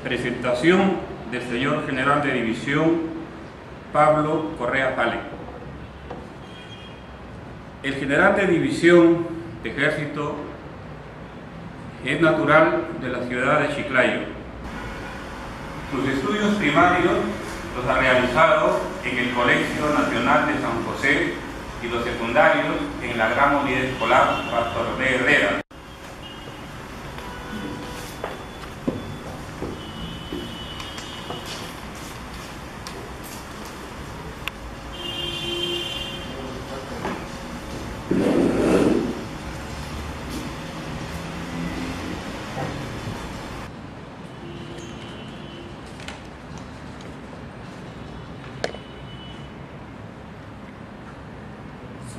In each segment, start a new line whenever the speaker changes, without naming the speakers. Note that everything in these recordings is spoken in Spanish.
Presentación del señor General de División Pablo Correa Pale. El General de División de Ejército es natural de la ciudad de Chiclayo. Sus estudios primarios los ha realizado en el Colegio Nacional de San José y los secundarios en la Gran Unidad Escolar Pastor B. Herrera.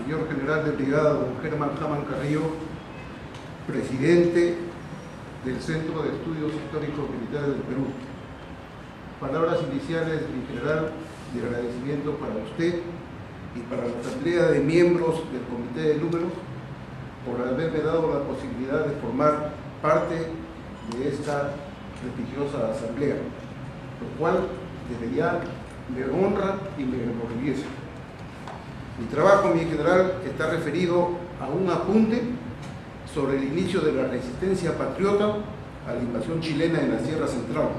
Señor General de Brigada, don Germán Jaman Carrillo, presidente del Centro de Estudios Históricos Militares del Perú. Palabras iniciales, mi general, de agradecimiento para usted y para la asamblea de miembros del Comité de Números por haberme dado la posibilidad de formar parte de esta prestigiosa asamblea, lo cual desde ya me honra y me enorgullece. Mi trabajo, mi general, está referido a un apunte sobre el inicio de la resistencia patriota a la invasión chilena en la Sierra Central,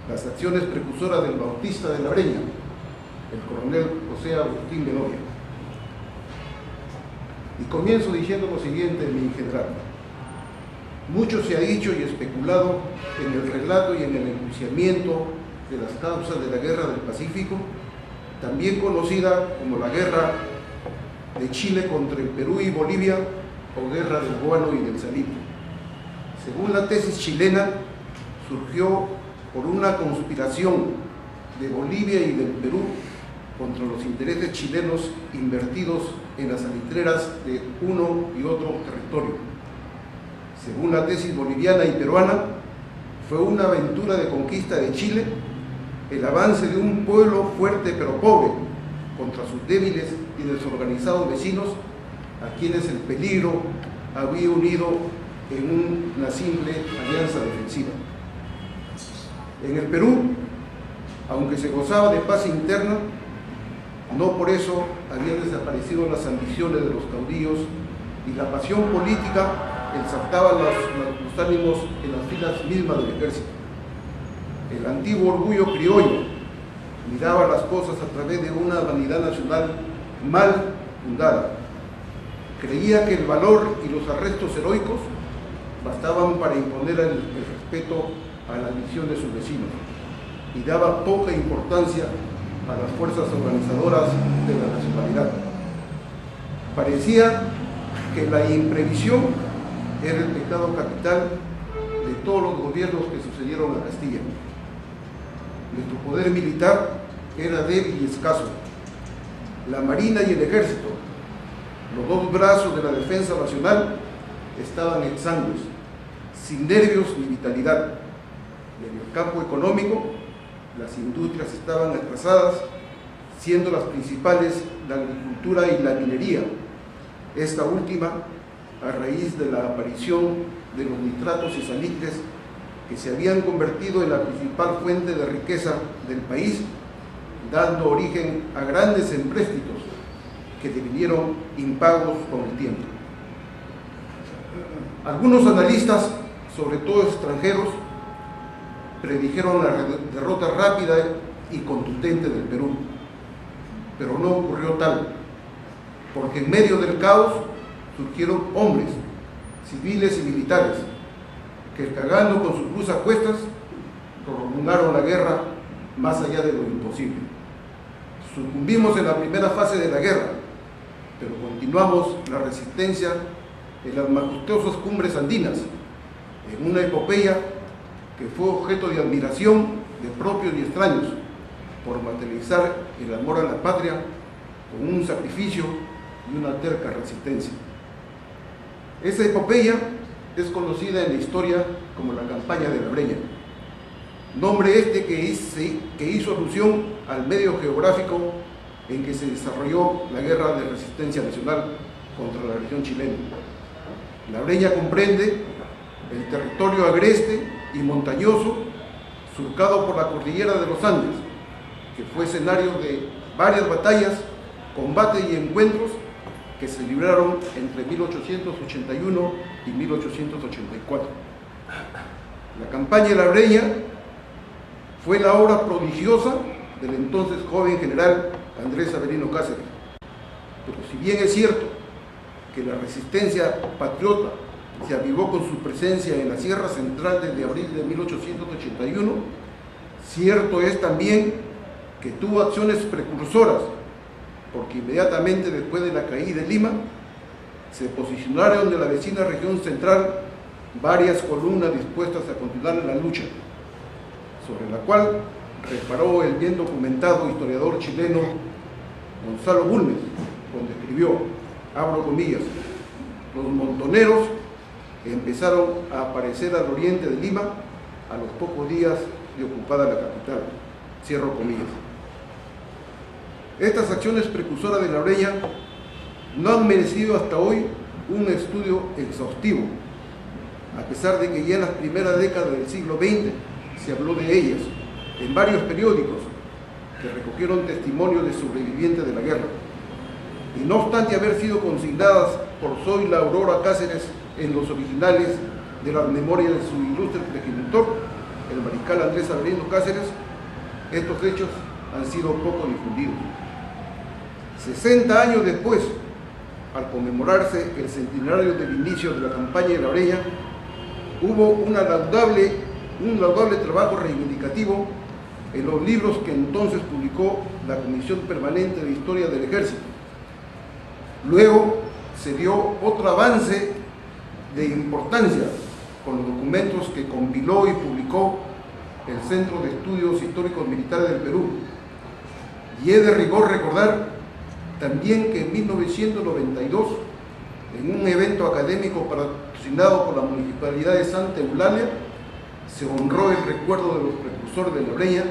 las acciones precursoras del Bautista de la Breña, el coronel José Agustín Bedoya. Y comienzo diciendo lo siguiente, mi general. Mucho se ha dicho y especulado en el relato y en el enjuiciamiento de las causas de la Guerra del Pacífico, también conocida como la Guerra de Chile contra el Perú y Bolivia o Guerra del Guano y del Salito. Según la tesis chilena, surgió por una conspiración de Bolivia y del Perú contra los intereses chilenos invertidos en las salitreras de uno y otro territorio. Según la tesis boliviana y peruana, fue una aventura de conquista de Chile, el avance de un pueblo fuerte pero pobre contra sus débiles y desorganizados vecinos, a quienes el peligro había unido en una simple alianza defensiva. En el Perú, aunque se gozaba de paz interna, no por eso habían desaparecido las ambiciones de los caudillos y la pasión política exaltaba los ánimos en las filas mismas del ejército. El antiguo orgullo criollo miraba las cosas a través de una vanidad nacional mal fundada. Creía que el valor y los arrestos heroicos bastaban para imponer el respeto a la misión de sus vecinos y daba poca importancia a las fuerzas organizadoras de la nacionalidad. Parecía que la imprevisión era el pecado capital de todos los gobiernos que sucedieron a Castilla. Nuestro poder militar era débil y escaso. La Marina y el Ejército, los dos brazos de la defensa nacional, estaban exangües, sin nervios ni vitalidad. En el campo económico, las industrias estaban atrasadas, siendo las principales la agricultura y la minería, esta última a raíz de la aparición de los nitratos y salitres que se habían convertido en la principal fuente de riqueza del país, dando origen a grandes empréstitos que devinieron impagos con el tiempo. Algunos analistas, sobre todo extranjeros, predijeron la derrota rápida y contundente del Perú, pero no ocurrió tal, porque en medio del caos surgieron hombres, civiles y militares, que cargando con su cruz a cuestas, prolongaron la guerra más allá de lo imposible. Sucumbimos en la primera fase de la guerra, pero continuamos la resistencia en las majestuosas cumbres andinas, en una epopeya que fue objeto de admiración de propios y extraños, por materializar el amor a la patria con un sacrificio y una terca resistencia. Esa epopeya es conocida en la historia como la campaña de la Breña, nombre este que hizo alusión al medio geográfico en que se desarrolló la guerra de resistencia nacional contra la región chilena. La Breña comprende el territorio agreste y montañoso surcado por la cordillera de los Andes, que fue escenario de varias batallas, combates y encuentros que se libraron entre 1881 y 1884. La campaña de La Breña fue la obra prodigiosa del entonces joven general Andrés Avelino Cáceres. Pero si bien es cierto que la resistencia patriota se avivó con su presencia en la Sierra Central desde abril de 1881, cierto es también que tuvo acciones precursoras, porque inmediatamente después de la caída de Lima, se posicionaron de la vecina región central varias columnas dispuestas a continuar en la lucha, sobre la cual reparó el bien documentado historiador chileno Gonzalo Bulnes, cuando escribió, abro comillas, los montoneros empezaron a aparecer al oriente de Lima a los pocos días de ocupada la capital, cierro comillas. Estas acciones precursoras de La Breña no han merecido hasta hoy un estudio exhaustivo, a pesar de que ya en las primeras décadas del siglo XX se habló de ellas en varios periódicos que recogieron testimonios de sobrevivientes de la guerra. Y no obstante haber sido consignadas por Zoila Aurora Cáceres en los originales de las memorias de su ilustre progenitor, el mariscal Andrés Avelino Cáceres, estos hechos han sido poco difundidos. 60 años después, al conmemorarse el centenario del inicio de la campaña de La Breña, hubo un laudable trabajo reivindicativo en los libros que entonces publicó la Comisión Permanente de Historia del Ejército. Luego se dio otro avance de importancia con los documentos que compiló y publicó el Centro de Estudios Históricos Militares del Perú. Y es de rigor recordar también que en 1992, en un evento académico patrocinado por la Municipalidad de Santa Eulalia, se honró el recuerdo de los precursores de La Breña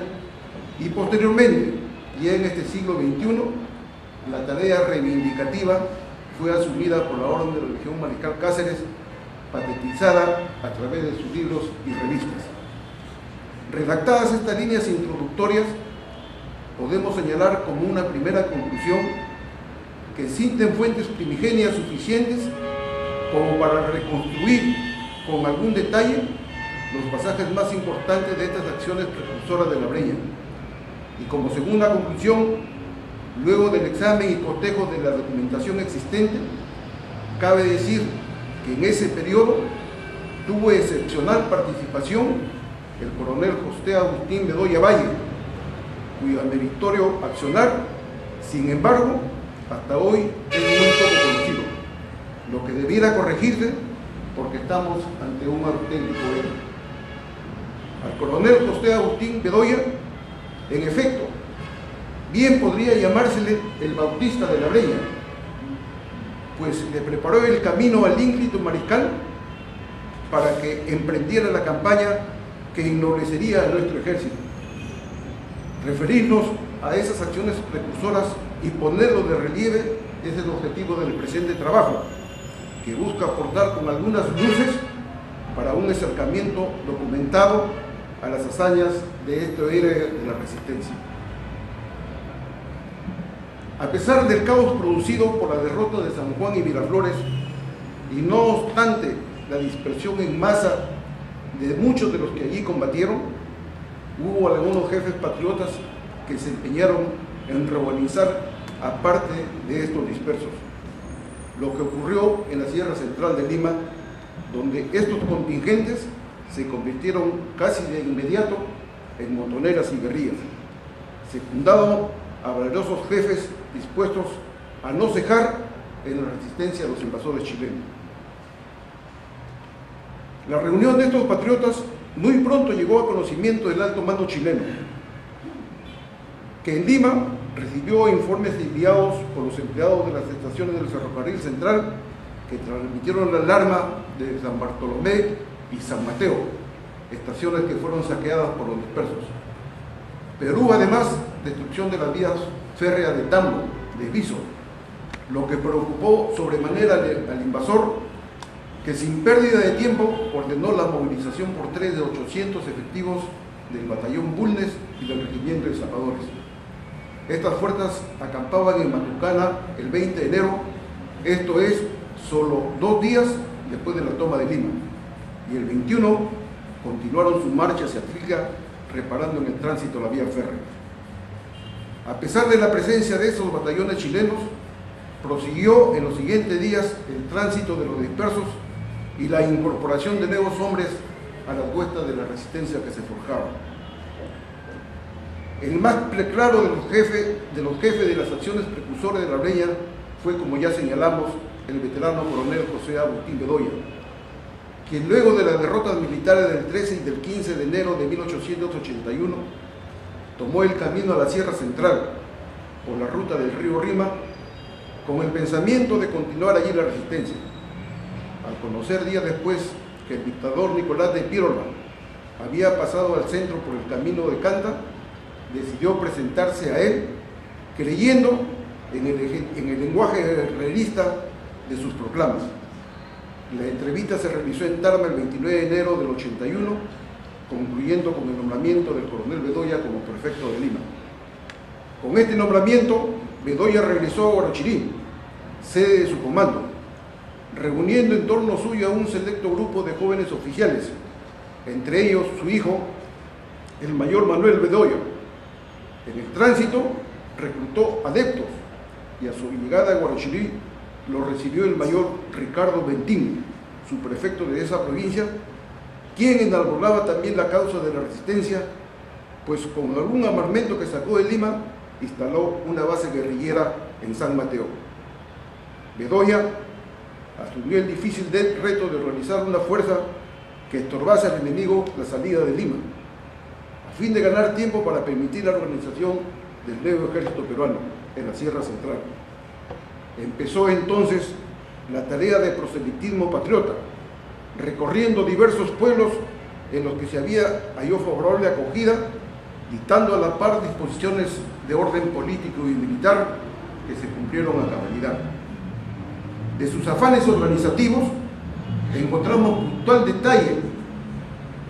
y posteriormente, ya en este siglo XXI, la tarea reivindicativa fue asumida por la Orden de la Legión Mariscal Cáceres, patetizada a través de sus libros y revistas. Redactadas estas líneas introductorias, podemos señalar como una primera conclusión que existen fuentes primigenias suficientes como para reconstruir con algún detalle los pasajes más importantes de estas acciones precursoras de La Breña. Y como segunda conclusión, luego del examen y cotejo de la documentación existente, cabe decir que en ese periodo tuvo excepcional participación el coronel José Agustín Bedoya Valle, cuyo meritorio accionar, sin embargo, hasta hoy es muy poco conocido, lo que debiera corregirse porque estamos ante un auténtico héroe. Al coronel José Agustín Bedoya, en efecto, bien podría llamársele el Bautista de La Breña, pues le preparó el camino al ínclito mariscal para que emprendiera la campaña que ennoblecería a nuestro ejército. Referirnos a esas acciones precursoras y ponerlo de relieve es el objetivo del presente trabajo, que busca aportar con algunas luces para un acercamiento documentado a las hazañas de este héroe de la resistencia. A pesar del caos producido por la derrota de San Juan y Miraflores, y no obstante la dispersión en masa de muchos de los que allí combatieron, hubo algunos jefes patriotas que se empeñaron en reorganizar a parte de estos dispersos. Lo que ocurrió en la Sierra Central de Lima, donde estos contingentes se convirtieron casi de inmediato en montoneras y guerrillas, secundado a valerosos jefes dispuestos a no cejar en la resistencia a los invasores chilenos. La reunión de estos patriotas muy pronto llegó a conocimiento del alto mando chileno, que en Lima recibió informes enviados por los empleados de las estaciones del Ferrocarril Central que transmitieron la alarma de San Bartolomé y San Mateo, estaciones que fueron saqueadas por los dispersos. Pero hubo además destrucción de las vías férreas de Tambo, de Viso, lo que preocupó sobremanera al invasor, que sin pérdida de tiempo ordenó la movilización por 3 de 800 efectivos del batallón Bulnes y del regimiento de zapadores. Estas fuerzas acampaban en Matucana el 20 de enero, esto es, solo 2 días después de la toma de Lima, y el 21 continuaron su marcha hacia Trilla, reparando en el tránsito la vía férrea. A pesar de la presencia de esos batallones chilenos, prosiguió en los siguientes días el tránsito de los dispersos y la incorporación de nuevos hombres a las huestas de la resistencia que se forjaba. El más claro de los jefes de las acciones precursoras de la Breña fue, como ya señalamos, el veterano coronel José Agustín Bedoya, quien luego de las derrotas militares del 13 y del 15 de enero de 1881 tomó el camino a la Sierra Central por la ruta del río Rima con el pensamiento de continuar allí la resistencia. Al conocer días después que el dictador Nicolás de Piérola había pasado al centro por el camino de Canta, decidió presentarse a él creyendo en el lenguaje realista de sus proclamas. La entrevista se realizó en Tarma el 29 de enero del 81, concluyendo con el nombramiento del coronel Bedoya como prefecto de Lima. Con este nombramiento, Bedoya regresó a Huarochirí, sede de su comando, reuniendo en torno suyo a un selecto grupo de jóvenes oficiales, entre ellos su hijo, el mayor Manuel Bedoya. En el tránsito reclutó adeptos y a su llegada a Huarochirí lo recibió el mayor Ricardo Bentín, su prefecto de esa provincia, quien enarbolaba también la causa de la resistencia, pues con algún armamento que sacó de Lima, instaló una base guerrillera en San Mateo. Bedoya asumió el difícil reto de organizar una fuerza que estorbase al enemigo la salida de Lima, a fin de ganar tiempo para permitir la organización del nuevo ejército peruano en la Sierra Central. Empezó entonces la tarea de proselitismo patriota, recorriendo diversos pueblos en los que se halló favorable acogida, dictando a la par disposiciones de orden político y militar que se cumplieron a cabalidad. De sus afanes organizativos encontramos puntual detalle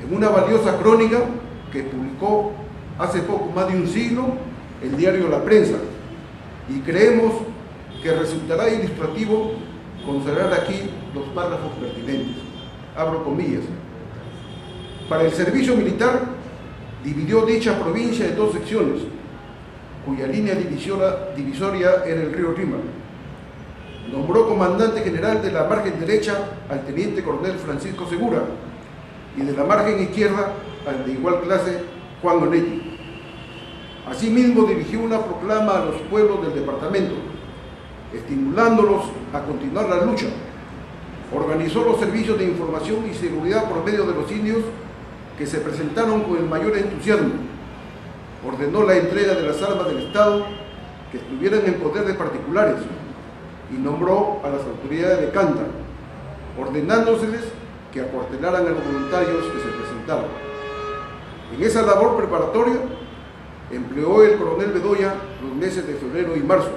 en una valiosa crónica que publicó hace poco más de un siglo el diario La Prensa, y creemos que resultará ilustrativo consagrar aquí los párrafos pertinentes. Abro comillas. Para el servicio militar dividió dicha provincia en 2 secciones, cuya línea divisoria era el río Rima. Nombró comandante general de la margen derecha al teniente coronel Francisco Segura y de la margen izquierda al de igual clase Juan Onetti. Asimismo dirigió una proclama a los pueblos del departamento, estimulándolos a continuar la lucha. Organizó los servicios de información y seguridad por medio de los indios que se presentaron con el mayor entusiasmo. Ordenó la entrega de las armas del Estado que estuvieran en poder de particulares y nombró a las autoridades de Canta, ordenándoseles que acuartelaran a los voluntarios que se presentaron. En esa labor preparatoria empleó el coronel Bedoya los meses de febrero y marzo.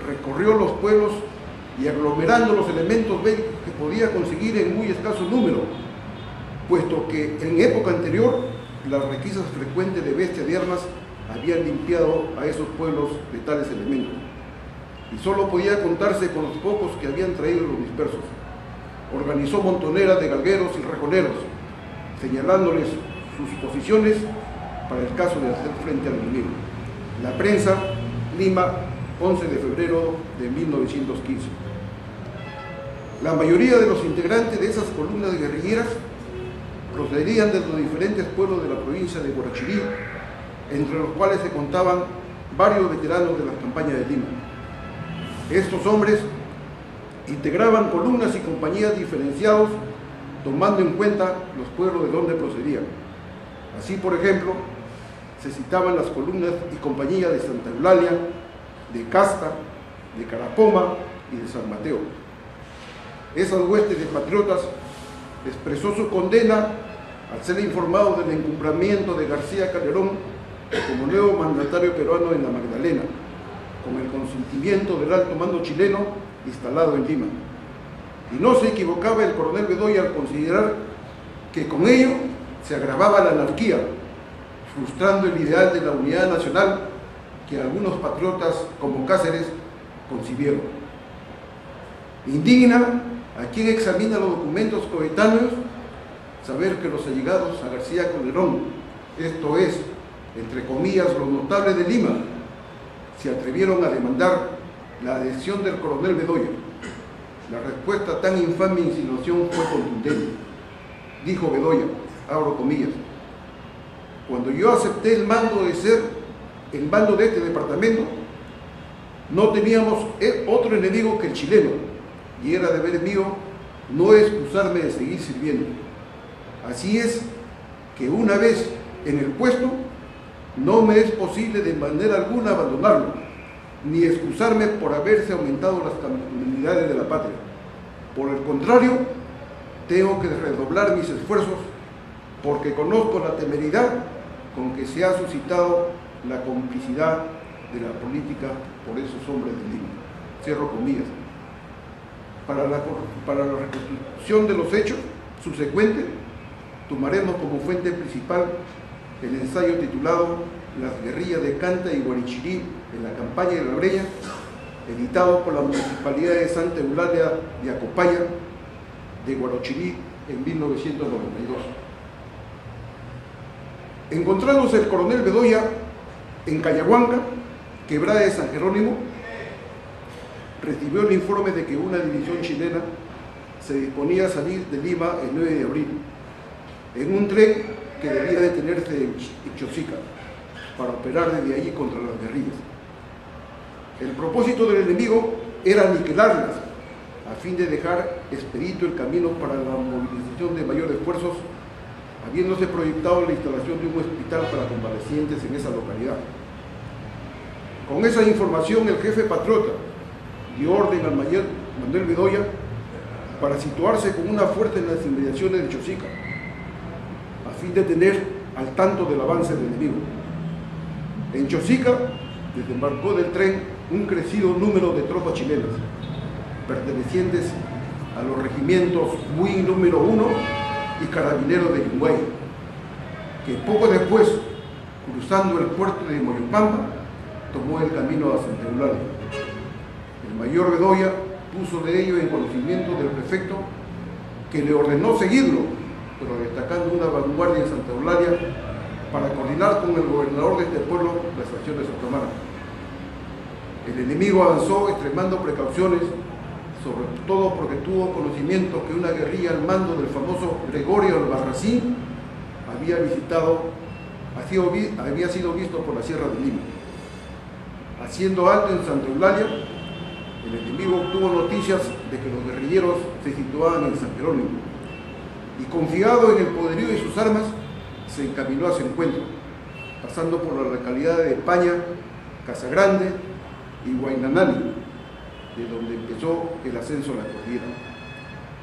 Recorrió los pueblos y aglomerando los elementos bélicos que podía conseguir en muy escaso número, puesto que en época anterior las requisas frecuentes de bestias de armas habían limpiado a esos pueblos de tales elementos, y solo podía contarse con los pocos que habían traído los dispersos. Organizó montoneras de galgueros y rejoneros, señalándoles sus posiciones para el caso de hacer frente al enemigo. La Prensa, Lima, 11 de febrero de 1915. La mayoría de los integrantes de esas columnas guerrilleras procedían de los diferentes pueblos de la provincia de Huarochirí, entre los cuales se contaban varios veteranos de las campañas de Lima. Estos hombres integraban columnas y compañías diferenciados, tomando en cuenta los pueblos de donde procedían. Así, por ejemplo, se citaban las columnas y compañías de Santa Eulalia, de Casta, de Carapoma y de San Mateo. Esas huestes de patriotas expresó su condena al ser informado del encumbramiento de García Calderón como nuevo mandatario peruano en la Magdalena, con el consentimiento del alto mando chileno instalado en Lima. Y no se equivocaba el coronel Bedoya al considerar que con ello se agravaba la anarquía, frustrando el ideal de la unidad nacional que algunos patriotas como Cáceres concibieron. Indigna a quien examina los documentos coetáneos saber que los allegados a García Calderón, esto es, entre comillas, los notables de Lima, se atrevieron a demandar la adhesión del coronel Bedoya. La respuesta a tan infame insinuación fue contundente. Dijo Bedoya, abro comillas: cuando yo acepté el mando de este departamento, no teníamos otro enemigo que el chileno, y era deber mío no excusarme de seguir sirviendo. Así es que una vez en el puesto, no me es posible de manera alguna abandonarlo, ni excusarme por haberse aumentado las comunidades de la patria. Por el contrario, tengo que redoblar mis esfuerzos porque conozco la temeridad con que se ha suscitado la complicidad de la política por esos hombres de Lima. Cierro comillas. Para la reconstrucción de los hechos subsecuentes, tomaremos como fuente principal el ensayo titulado Las guerrillas de Canta y Guarichirí en la campaña de la Breña, editado por la Municipalidad de Santa Eulalia de Acopaya de Guarochirí en 1992. Encontrándose el coronel Bedoya en Cayahuanca, quebrada de San Jerónimo, recibió el informe de que una división chilena se disponía a salir de Lima el 9 de abril en un tren que debía detenerse en Chosica para operar desde allí contra las guerrillas. El propósito del enemigo era aniquilarlas a fin de dejar expedito el camino para la movilización de mayores esfuerzos, habiéndose proyectado la instalación de un hospital para convalecientes en esa localidad. Con esa información, el jefe patriota dio orden al mayor Manuel Bedoya para situarse con una fuerza en las inmediaciones de Chosica, a fin de tener al tanto del avance del enemigo. En Chosica desembarcó del tren un crecido número de tropas chilenas, pertenecientes a los regimientos Muy número 1 y Carabineros de Yungay, que poco después, cruzando el puerto de Moyopamba, tomó el camino a Santa Eulalia. El mayor Bedoya puso de ello en conocimiento del prefecto, que le ordenó seguirlo, pero destacando una vanguardia en Santa Eulalia para coordinar con el gobernador de este pueblo la estación de Santa Marta. El enemigo avanzó extremando precauciones, sobre todo porque tuvo conocimiento que una guerrilla al mando del famoso Gregorio Albarracín había sido visto por la Sierra de Lima. Haciendo alto en Santa Eulalia, el enemigo obtuvo noticias de que los guerrilleros se situaban en San Jerónimo y, confiado en el poderío de sus armas, se encaminó a su encuentro, pasando por la localidad de Paña, Casagrande y Huaynanani, de donde empezó el ascenso a la cordillera.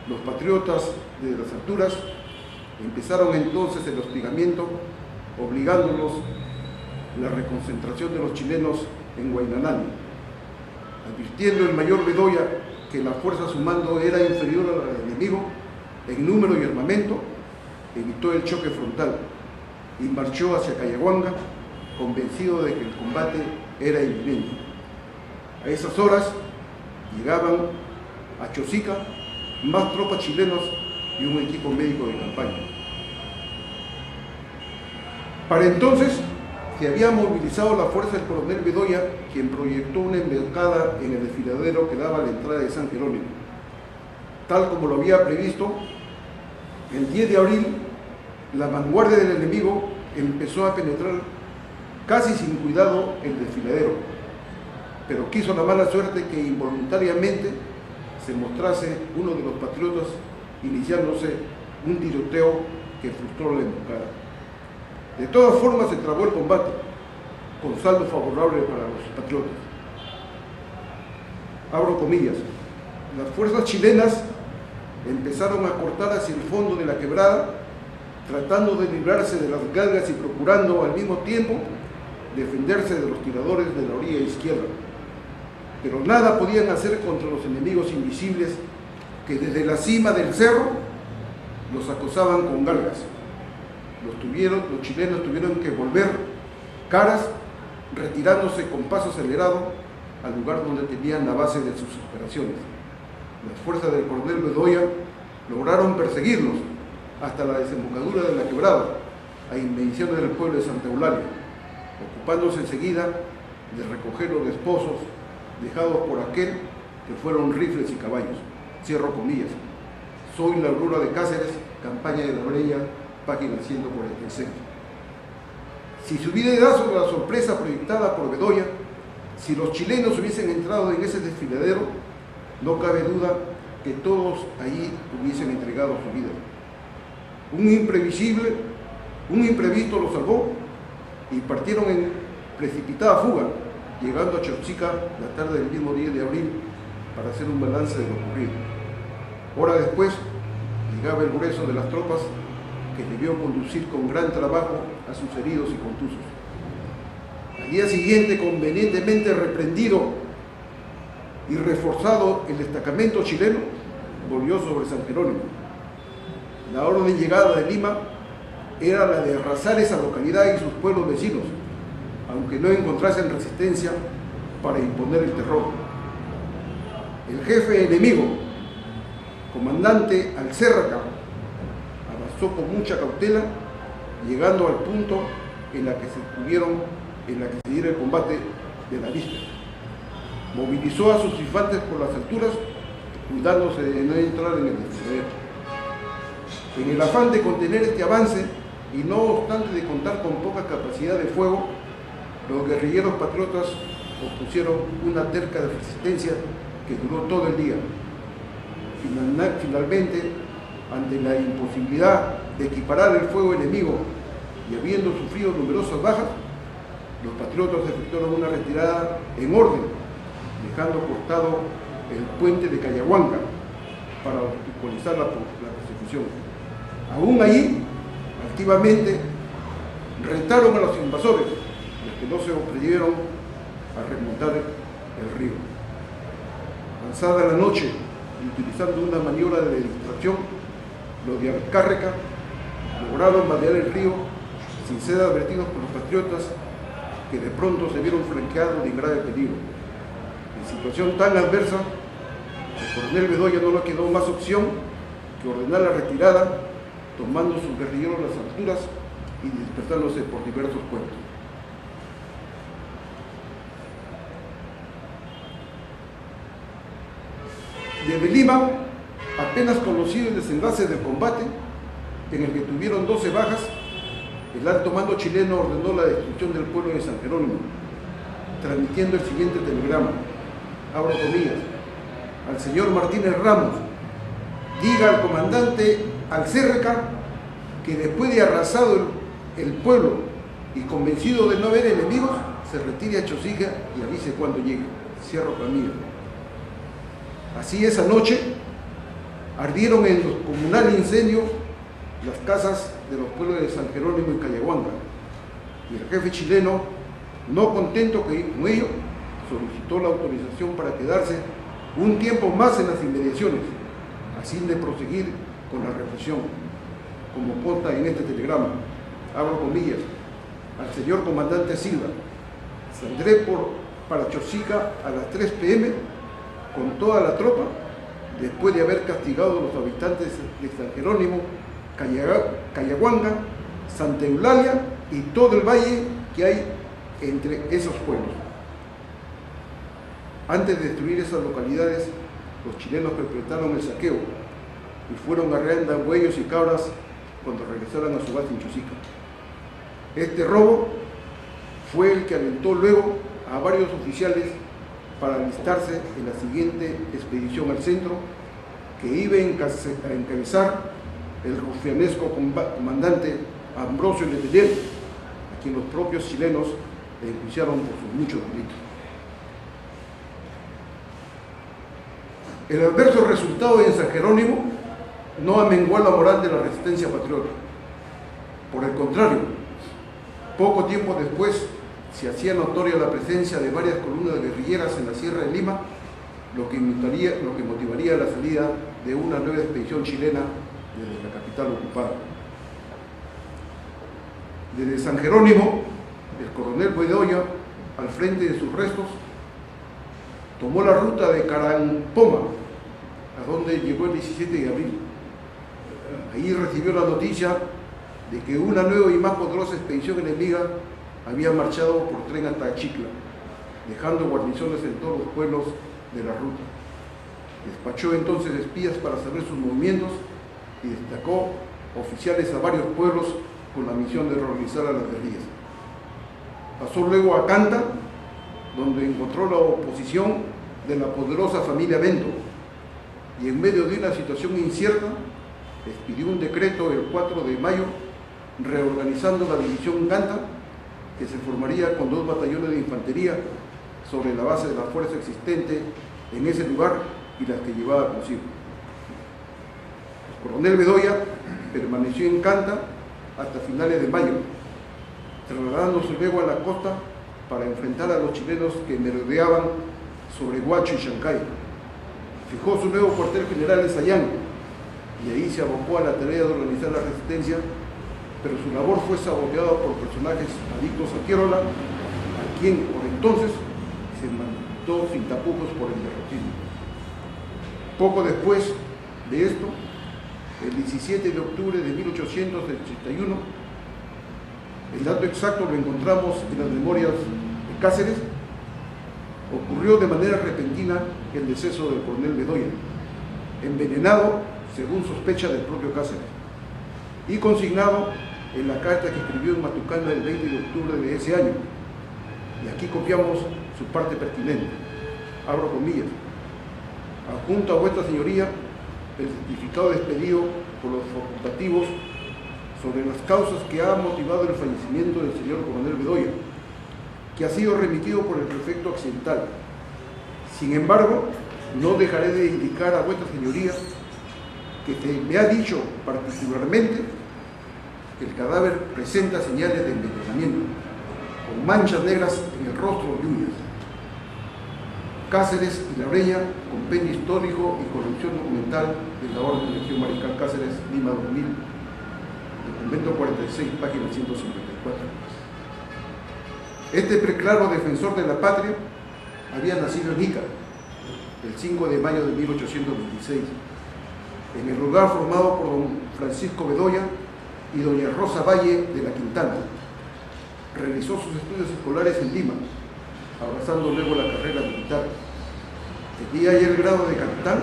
Los patriotas de las alturas empezaron entonces el hostigamiento, obligándolos a la reconcentración de los chilenos en Huaynanani. Advirtiendo el mayor Bedoya que la fuerza a su mando era inferior al enemigo en número y armamento, evitó el choque frontal y marchó hacia Cayahuanga, convencido de que el combate era inminente. A esas horas llegaban a Chosica más tropas chilenas y un equipo médico de campaña. Para entonces se había movilizado la fuerza del coronel Bedoya, quien proyectó una emboscada en el desfiladero que daba a la entrada de San Jerónimo. Tal como lo había previsto, el 10 de abril, la vanguardia del enemigo empezó a penetrar casi sin cuidado el desfiladero, pero quiso la mala suerte que involuntariamente se mostrase uno de los patriotas, iniciándose un tiroteo que frustró la emboscada. De todas formas se trabó el combate, con saldo favorable para los patriotas. Abro comillas: las fuerzas chilenas empezaron a cortar hacia el fondo de la quebrada, tratando de librarse de las galgas y procurando al mismo tiempo defenderse de los tiradores de la orilla izquierda. Pero nada podían hacer contra los enemigos invisibles que desde la cima del cerro los acosaban con galgas. los chilenos tuvieron que volver caras, retirándose con paso acelerado al lugar donde tenían la base de sus operaciones. Las fuerzas del coronel Bedoya lograron perseguirlos hasta la desembocadura de la quebrada, a inmediaciones del pueblo de Santa Eulalia, ocupándose enseguida de recoger los despojos dejados por aquel que fueron rifles y caballos. Cierro comillas. Soy la Aurora de Cáceres, campaña de la Breña, página 146. Si se hubiera dado sobre la sorpresa proyectada por Bedoya, si los chilenos hubiesen entrado en ese desfiladero, no cabe duda que todos allí hubiesen entregado su vida. Un imprevisto los salvó y partieron en precipitada fuga, llegando a Chosica la tarde del mismo 10 de abril para hacer un balance de lo ocurrido. Hora después, llegaba el grueso de las tropas que debió conducir con gran trabajo a sus heridos y contusos. Al día siguiente, convenientemente reprendido y reforzado, el destacamento chileno volvió sobre San Jerónimo. La orden de llegada de Lima era la de arrasar esa localidad y sus pueblos vecinos, aunque no encontrasen resistencia para imponer el terror. El jefe enemigo, comandante Alcérraca, avanzó con mucha cautela, llegando al punto en la que se diera el combate de la víspera. Movilizó a sus infantes por las alturas, cuidándose de no entrar en el desfiladero. En el afán de contener este avance, y no obstante de contar con poca capacidad de fuego, los guerrilleros patriotas opusieron una terca de resistencia que duró todo el día. Finalmente, ante la imposibilidad de equiparar el fuego enemigo y habiendo sufrido numerosas bajas, los patriotas efectuaron una retirada en orden, dejando cortado el puente de Cayahuanca para obstaculizar la persecución. Aún allí, activamente, retaron a los invasores, los que no se atrevieron a remontar el río. Avanzada la noche, y utilizando una maniobra de distracción, los de Alcárreca lograron vadear el río sin ser advertidos por los patriotas, que de pronto se vieron flanqueados de grave peligro. En situación tan adversa, al coronel Bedoya no le quedó más opción que ordenar la retirada, tomando sus guerrilleros las alturas y dispersándose por diversos puertos. Desde Lima, apenas conocido el desenlace del combate, en el que tuvieron 12 bajas, el alto mando chileno ordenó la destrucción del pueblo de San Jerónimo, transmitiendo el siguiente telegrama, abro comillas: al señor Martínez Ramos, diga al comandante Alcérraca que después de arrasado el pueblo y convencido de no haber enemigos, se retire a Chosica y avise cuando llegue. Cierro comillas. Así esa noche ardieron en los comunal incendio las casas de los pueblos de San Jerónimo y Cayahuanca, y el jefe chileno, no contento con ello, solicitó la autorización para quedarse un tiempo más en las inmediaciones, así de proseguir con la represión, como consta en este telegrama, abro comillas: al señor comandante Silva, saldré para Chosica a las 3 p.m. con toda la tropa, después de haber castigado a los habitantes de San Jerónimo, Cayahuanca, Santa Eulalia y todo el valle que hay entre esos pueblos. Antes de destruir esas localidades, los chilenos perpetraron el saqueo y fueron arreando bueyos y cabras cuando regresaron a su base en Chosica. Este robo fue el que alentó luego a varios oficiales para alistarse en la siguiente expedición al centro, que iba a encabezar el rufianesco comandante Ambrosio Letelier, a quien los propios chilenos le enjuiciaron por sus muchos delitos. El adverso resultado en San Jerónimo no amenguó la moral de la resistencia patriota. Por el contrario, poco tiempo después se hacía notoria la presencia de varias columnas guerrilleras en la Sierra de Lima, lo que motivaría la salida de una nueva expedición chilena desde la capital ocupada. Desde San Jerónimo, el coronel Bedoya, al frente de sus restos, tomó la ruta de Carampoma, a donde llegó el 17 de abril. Ahí recibió la noticia de que una nueva y más poderosa expedición enemiga había marchado por tren hasta Chicla, dejando guarniciones en todos los pueblos de la ruta. Despachó entonces espías para saber sus movimientos y destacó oficiales a varios pueblos con la misión de organizar a las guerrillas. Pasó luego a Canta, donde encontró la oposición de la poderosa familia Bento, y en medio de una situación incierta, expidió un decreto el 4 de mayo reorganizando la división Canta, que se formaría con 2 batallones de infantería sobre la base de la fuerza existente en ese lugar y las que llevaba consigo. El coronel Bedoya permaneció en Canta hasta finales de mayo, trasladándose luego a la costa para enfrentar a los chilenos que merodeaban sobre Huacho y Chancay. Fijó su nuevo cuartel general en Sayán y ahí se abocó a la tarea de organizar la resistencia, pero su labor fue saboteada por personajes adictos a Quérola, a quien por entonces se mandó sin tapujos por el derrotismo. Poco después de esto, el 17 de octubre de 1881, el dato exacto lo encontramos en las memorias de Cáceres, ocurrió de manera repentina el deceso del coronel Bedoya, envenenado, según sospecha del propio Cáceres, y consignado en la carta que escribió en Matucana el 20 de octubre de ese año. Y aquí copiamos su parte pertinente. Abro comillas. Adjunto a vuestra señoría el certificado expedido por los facultativos sobre las causas que ha motivado el fallecimiento del señor coronel Bedoya, que ha sido remitido por el prefecto accidental. Sin embargo, no dejaré de indicar a vuestra señoría que se me ha dicho particularmente que el cadáver presenta señales de envenenamiento, con manchas negras en el rostro y uñas. Cáceres y Labreña, compendio histórico y colección documental de la Orden de Legión Mariscal Cáceres, Lima 2000, documento 46, página 154. Este preclaro defensor de la patria había nacido en Ica, el 5 de mayo de 1826, en el lugar formado por don Francisco Bedoya y doña Rosa Valle de la Quintana. Realizó sus estudios escolares en Lima, abrazando luego la carrera militar. Tenía ya el grado de capitán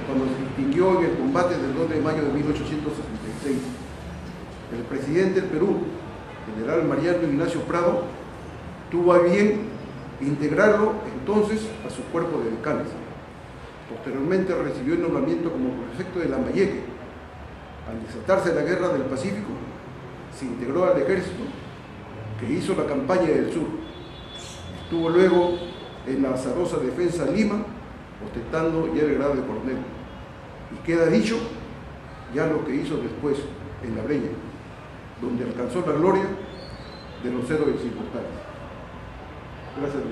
cuando se distinguió en el combate del 2 de mayo de 1866. El presidente del Perú, general Mariano Ignacio Prado, tuvo a bien integrarlo entonces a su cuerpo de decanes. Posteriormente recibió el nombramiento como prefecto de Lambayeque. Al desatarse la guerra del Pacífico, se integró al ejército que hizo la campaña del sur. Estuvo luego en la azarosa defensa de Lima, ostentando ya el grado de coronel. Y queda dicho ya lo que hizo después en Labreña, donde alcanzó la gloria de los héroes inmortales. Gracias,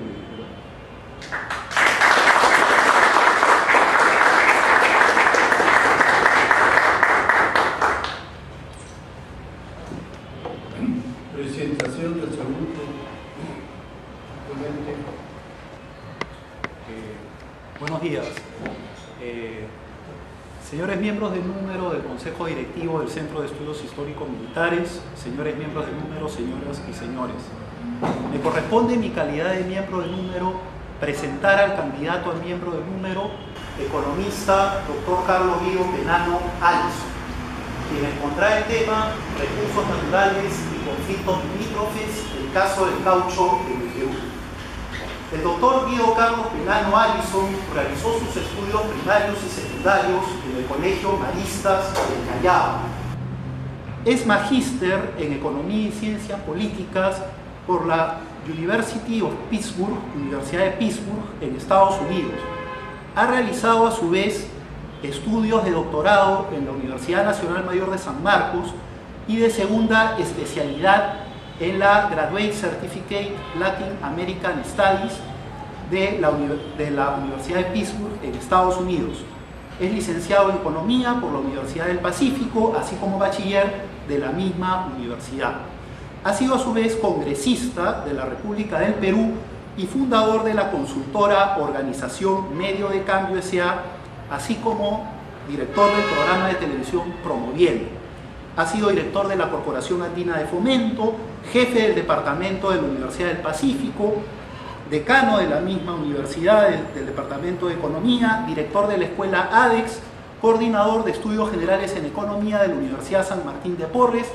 Presentación del segundo ponente.
Buenos días. Señores miembros del número del Consejo Directivo del Centro de Estudios Históricos Militares, señores miembros del número, señoras y señores. Me corresponde en mi calidad de miembro del número presentar al candidato a miembro del número, economista Dr. Carlos Guido Penano Allison, quien expondrá el tema recursos naturales y conflictos limítrofes, el caso del caucho en el Perú. El doctor Guido Carlos Penano Allison realizó sus estudios primarios y secundarios en el Colegio Maristas del Callao. Es magíster en Economía y Ciencias Políticas por la University of Pittsburgh, Universidad de Pittsburgh, en Estados Unidos. Ha realizado a su vez estudios de doctorado en la Universidad Nacional Mayor de San Marcos y de segunda especialidad en la Graduate Certificate Latin American Studies de la Universidad de Pittsburgh en Estados Unidos. Es licenciado en Economía por la Universidad del Pacífico, así como bachiller de la misma universidad. Ha sido a su vez congresista de la República del Perú y fundador de la consultora organización Medio de Cambio S.A., así como director del programa de televisión Promoviendo. Ha sido director de la Corporación Andina de Fomento, jefe del departamento de la Universidad del Pacífico, decano de la misma universidad del Departamento de Economía, director de la Escuela ADEX, coordinador de Estudios Generales en Economía de la Universidad San Martín de Porres,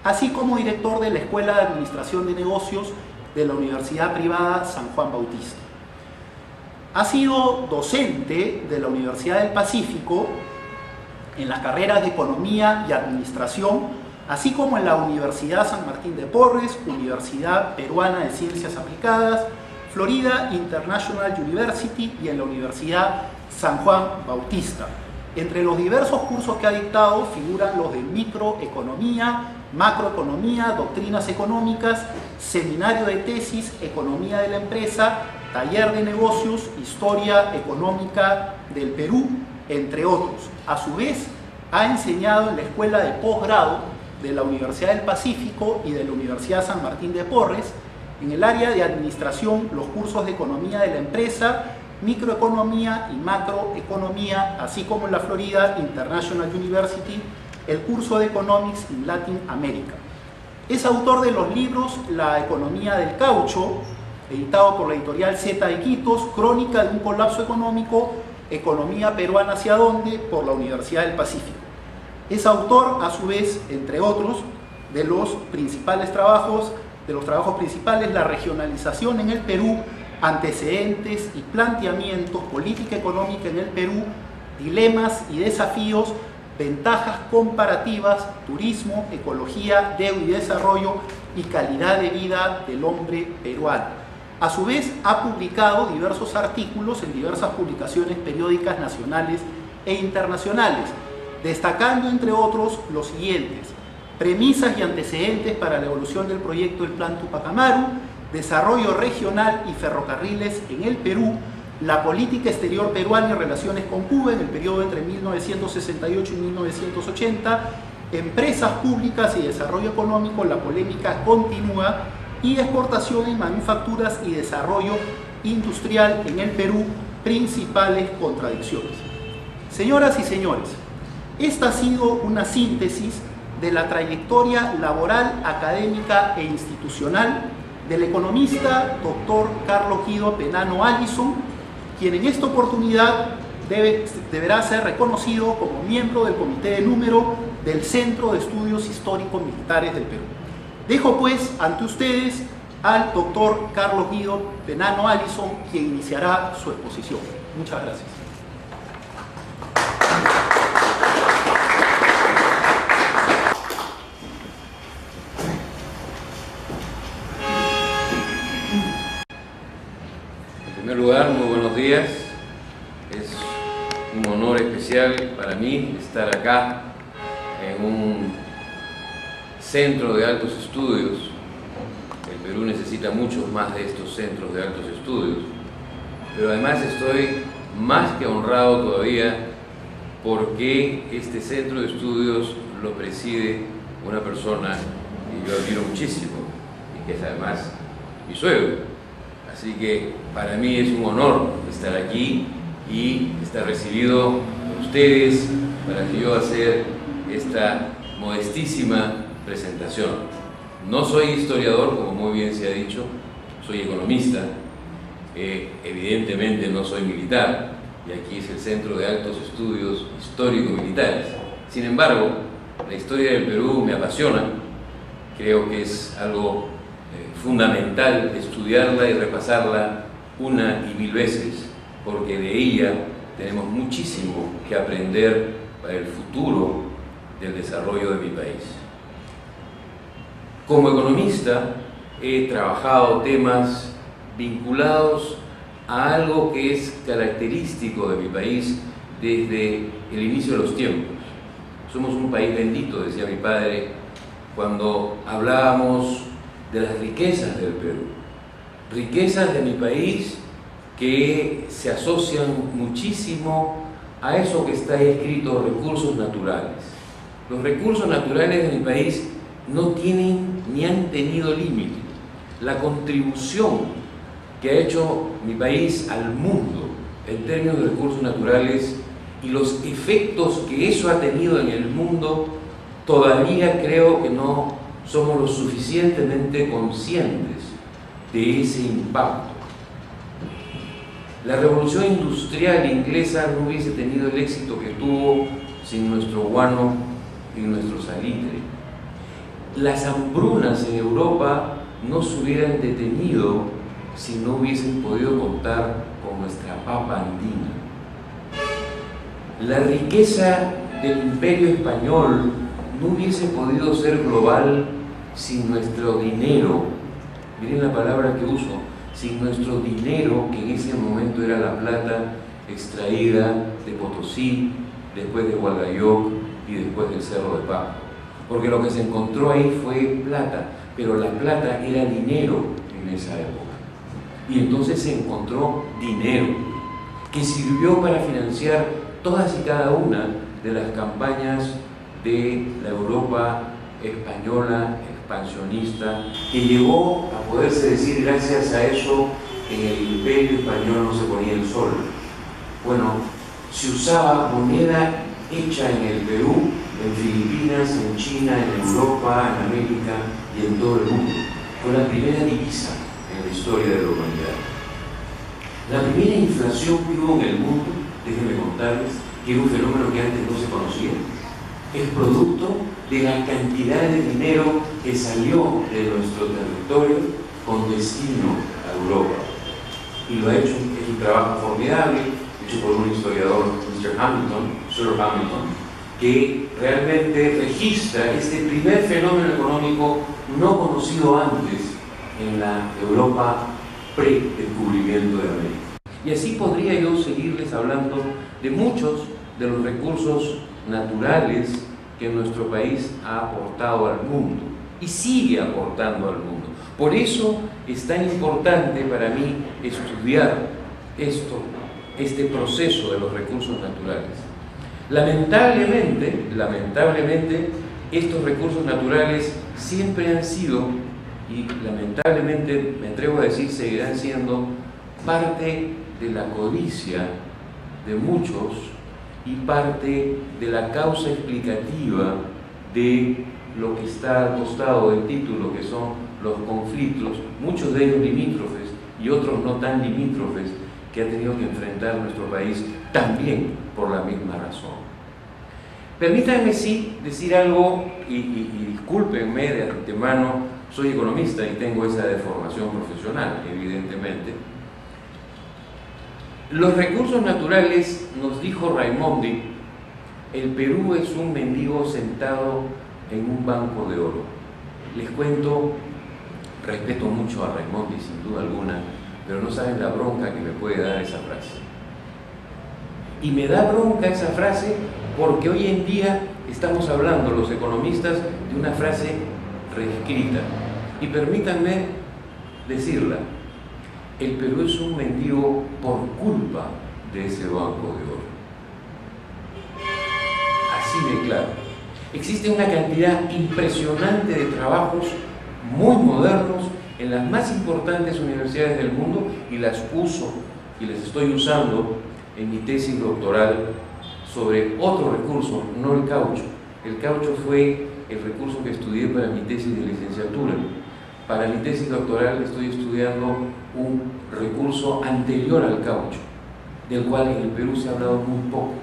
así como director de la Escuela de Administración de Negocios de la Universidad Privada San Juan Bautista. Ha sido docente de la Universidad del Pacífico en las carreras de Economía y Administración, así como en la Universidad San Martín de Porres, Universidad Peruana de Ciencias Aplicadas, Florida International University y en la Universidad San Juan Bautista. Entre los diversos cursos que ha dictado figuran los de microeconomía, macroeconomía, doctrinas económicas, seminario de tesis, economía de la empresa, taller de negocios, historia económica del Perú, entre otros. A su vez, ha enseñado en la Escuela de Posgrado de la Universidad del Pacífico y de la Universidad San Martín de Porres, en el área de administración, los cursos de economía de la empresa, microeconomía y macroeconomía, así como en la Florida International University, el curso de Economics in Latin America. Es autor de los libros La economía del caucho, editado por la editorial Z de Iquitos, Crónica de un colapso económico, Economía peruana hacia dónde, por la Universidad del Pacífico. Es autor, a su vez, entre otros, de los trabajos principales, La regionalización en el Perú, Antecedentes y planteamientos, Política económica en el Perú, Dilemas y desafíos, Ventajas comparativas, Turismo, Ecología, Deuda y Desarrollo y Calidad de vida del hombre peruano. A su vez, ha publicado diversos artículos en diversas publicaciones periódicas nacionales e internacionales, destacando entre otros los siguientes: Premisas y antecedentes para la evolución del proyecto del Plan Tupac Amaru, Desarrollo regional y ferrocarriles en el Perú, La política exterior peruana y relaciones con Cuba en el periodo entre 1968 y 1980, Empresas públicas y desarrollo económico, la polémica continúa, y Exportación en manufacturas y desarrollo industrial en el Perú, principales contradicciones. Señoras y señores, esta ha sido una síntesis de la trayectoria laboral, académica e institucional del economista Dr. Carlos Guido Penano Allison, quien en esta oportunidad deberá ser reconocido como miembro del Comité de Número del Centro de Estudios Históricos Militares del Perú. Dejo pues ante ustedes al Dr. Carlos Guido Penano Allison, quien iniciará su exposición. Muchas gracias.
En primer lugar, muy buenos días. Es un honor especial para mí estar acá en un centro de altos estudios. El Perú necesita muchos más de estos centros de altos estudios, pero además estoy más que honrado todavía porque este centro de estudios lo preside una persona que yo admiro muchísimo y que es además mi suegro. Así que para mí es un honor estar aquí y estar recibido por ustedes para que yo hacer esta modestísima presentación. No soy historiador, como muy bien se ha dicho, soy economista, evidentemente no soy militar, y aquí es el Centro de Altos Estudios Histórico-Militares. Sin embargo, la historia del Perú me apasiona, creo que es algo fundamental estudiarla y repasarla una y mil veces, porque de ella tenemos muchísimo que aprender para el futuro del desarrollo de mi país. Como economista he trabajado temas vinculados a algo que es característico de mi país desde el inicio de los tiempos. Somos un país bendito, decía mi padre, cuando hablábamos de las riquezas del Perú. Riquezas de mi país que se asocian muchísimo a eso que está escrito, recursos naturales. Los recursos naturales de mi país no tienen ni han tenido límite. La contribución que ha hecho mi país al mundo en términos de recursos naturales y los efectos que eso ha tenido en el mundo, todavía creo que no somos lo suficientemente conscientes de ese impacto. La revolución industrial inglesa no hubiese tenido el éxito que tuvo sin nuestro guano y nuestro salitre. Las hambrunas en Europa no se hubieran detenido si no hubiesen podido contar con nuestra papa andina. La riqueza del Imperio Español no hubiese podido ser global sin nuestro dinero. Miren la palabra que uso, sin nuestro dinero, que en ese momento era la plata extraída de Potosí, después de Hualgayoc y después del Cerro de Pasco. Porque lo que se encontró ahí fue plata, pero la plata era dinero en esa época. Y entonces se encontró dinero que sirvió para financiar todas y cada una de las campañas de la Europa española, expansionista, que llegó a poderse decir, gracias a eso, en el Imperio Español no se ponía el sol. Bueno, se usaba moneda hecha en el Perú, en Filipinas, en China, en Europa, en América y en todo el mundo. Fue la primera divisa en la historia de la humanidad. La primera inflación que hubo en el mundo, déjenme contarles, que era un fenómeno que antes no se conocía, es producto de la cantidad de dinero que salió de nuestro territorio con destino a Europa. Y lo ha hecho, es un trabajo formidable, hecho por un historiador, Sir Hamilton, que realmente registra este primer fenómeno económico no conocido antes en la Europa pre-descubrimiento de América. Y así podría yo seguirles hablando de muchos de los recursos naturales que nuestro país ha aportado al mundo y sigue aportando al mundo. Por eso es tan importante para mí estudiar este proceso de los recursos naturales. Lamentablemente, estos recursos naturales siempre han sido, y lamentablemente me atrevo a decir seguirán siendo, parte de la codicia de muchos y parte de la causa explicativa de lo que está al costado del título, que son los conflictos, muchos de ellos limítrofes y otros no tan limítrofes, que ha tenido que enfrentar nuestro país también por la misma razón. Permítanme sí decir algo, y discúlpenme de antemano, soy economista y tengo esa deformación profesional, evidentemente. Los recursos naturales, nos dijo Raimondi, el Perú es un mendigo sentado en un banco de oro. Les cuento, respeto mucho a Raimondi sin duda alguna, pero no saben la bronca que me puede dar esa frase. Y me da bronca esa frase porque hoy en día estamos hablando los economistas de una frase reescrita. Y permítanme decirla, el Perú es un mendigo por culpa de ese banco de oro. Así de claro. Existe una cantidad impresionante de trabajos muy modernos en las más importantes universidades del mundo y las uso y las estoy usando en mi tesis doctoral sobre otro recurso, no el caucho. El caucho fue el recurso que estudié para mi tesis de licenciatura. Para mi tesis doctoral estoy estudiando un recurso anterior al caucho, del cual en el Perú se ha hablado muy poco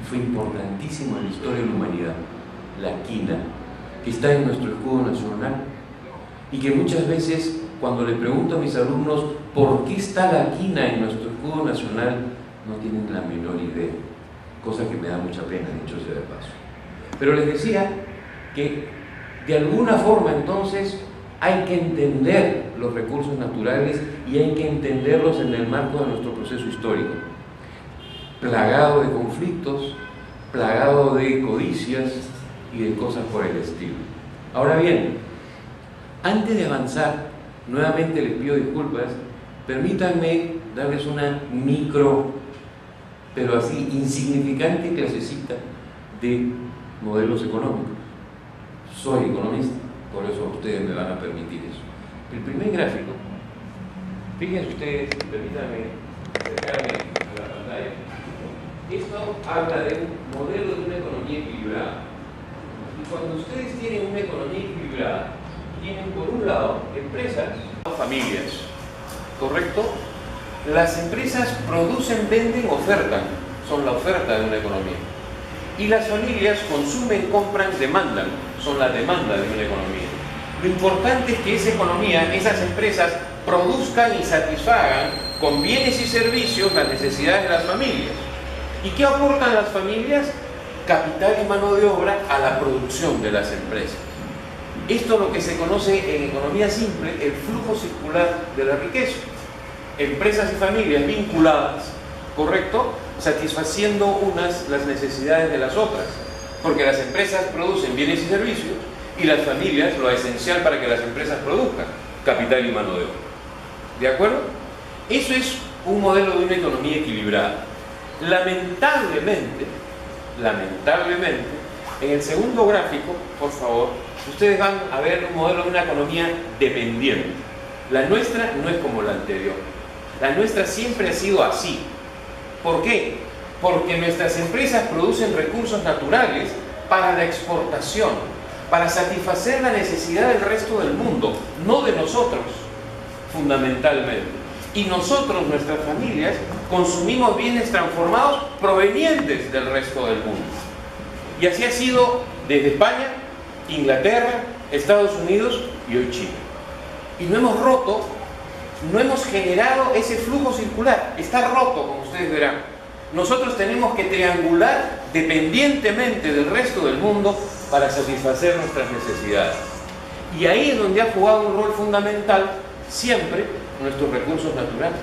y fue importantísimo en la historia de la humanidad, la quina, que está en nuestro escudo nacional y que muchas veces cuando le pregunto a mis alumnos por qué está la quina en nuestro escudo nacional, no tienen la menor idea, cosa que me da mucha pena, dicho sea de paso. Pero les decía que de alguna forma entonces hay que entender los recursos naturales y hay que entenderlos en el marco de nuestro proceso histórico, plagado de conflictos, plagado de codicias y de cosas por el estilo. Ahora bien, antes de avanzar, nuevamente les pido disculpas, permítanme darles una micro, pero así insignificante clasecita de modelos económicos. Soy economista, por eso ustedes me van a permitir eso. El primer gráfico, fíjense ustedes, permítanme acercarme a la pantalla. Esto habla de un modelo de una economía equilibrada. Y cuando ustedes tienen una economía equilibrada, tienen por un lado empresas o familias, ¿correcto? Las empresas producen, venden, ofertan, son la oferta de una economía. Y las familias consumen, compran, demandan, son la demanda de una economía. Lo importante es que esa economía, esas empresas, produzcan y satisfagan con bienes y servicios las necesidades de las familias. ¿Y qué aportan las familias? Capital y mano de obra a la producción de las empresas. Esto es lo que se conoce en economía simple, el flujo circular de la riqueza. Empresas y familias vinculadas, ¿correcto? Satisfaciendo unas las necesidades de las otras. Porque las empresas producen bienes y servicios y las familias lo esencial para que las empresas produzcan, capital y mano de obra. ¿De acuerdo? Eso es un modelo de una economía equilibrada. Lamentablemente, en el segundo gráfico, por favor, ustedes van a ver un modelo de una economía dependiente. La nuestra no es como la anterior. La nuestra siempre ha sido así. ¿Por qué? Porque nuestras empresas producen recursos naturales para la exportación, para satisfacer la necesidad del resto del mundo, no de nosotros, fundamentalmente. Y nosotros, nuestras familias, consumimos bienes transformados provenientes del resto del mundo. Y así ha sido desde España, Inglaterra, Estados Unidos y hoy China. Y no hemos roto, no hemos generado ese flujo circular. Está roto, como ustedes verán. Nosotros tenemos que triangular dependientemente del resto del mundo para satisfacer nuestras necesidades. Y ahí es donde ha jugado un rol fundamental siempre nuestros recursos naturales,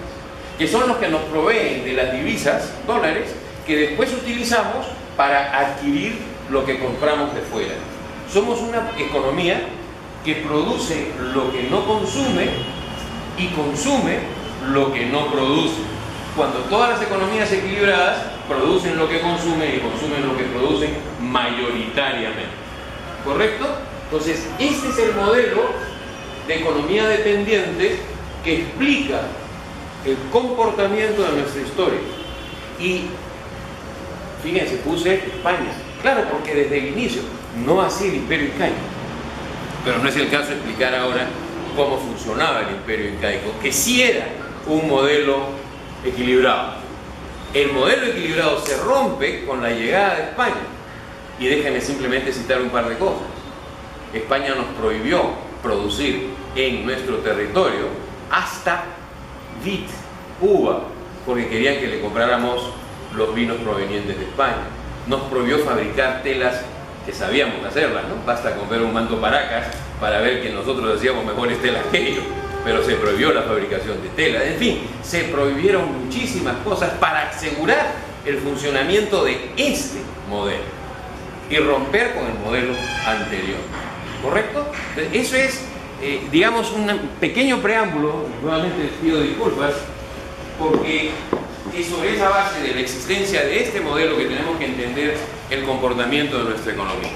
que son los que nos proveen de las divisas, dólares, que después utilizamos para adquirir lo que compramos de fuera. Somos una economía que produce lo que no consume y consume lo que no produce. Cuando todas las economías equilibradas producen lo que consumen y consumen lo que producen mayoritariamente. ¿Correcto? Entonces, este es el modelo de economía dependiente que explica el comportamiento de nuestra historia. Y fíjense, puse España. Claro, porque desde el inicio, no así el imperio incaico. Pero no es el caso de explicar ahora cómo funcionaba el imperio incaico, que sí era un modelo equilibrado. El modelo equilibrado se rompe con la llegada de España. Y déjenme simplemente citar un par de cosas. España nos prohibió producir en nuestro territorio hasta vid, uva, porque querían que le compráramos los vinos provenientes de España. Nos prohibió fabricar telas que sabíamos hacerlas, ¿no? Basta con ver un manto Paracas para ver que nosotros hacíamos mejores telas que ellos, pero se prohibió la fabricación de telas. En fin, se prohibieron muchísimas cosas para asegurar el funcionamiento de este modelo y romper con el modelo anterior. ¿Correcto? Entonces, eso es, digamos, un pequeño preámbulo. Nuevamente les pido disculpas, porque es sobre esa base de la existencia de este modelo que tenemos que entender el comportamiento de nuestra economía.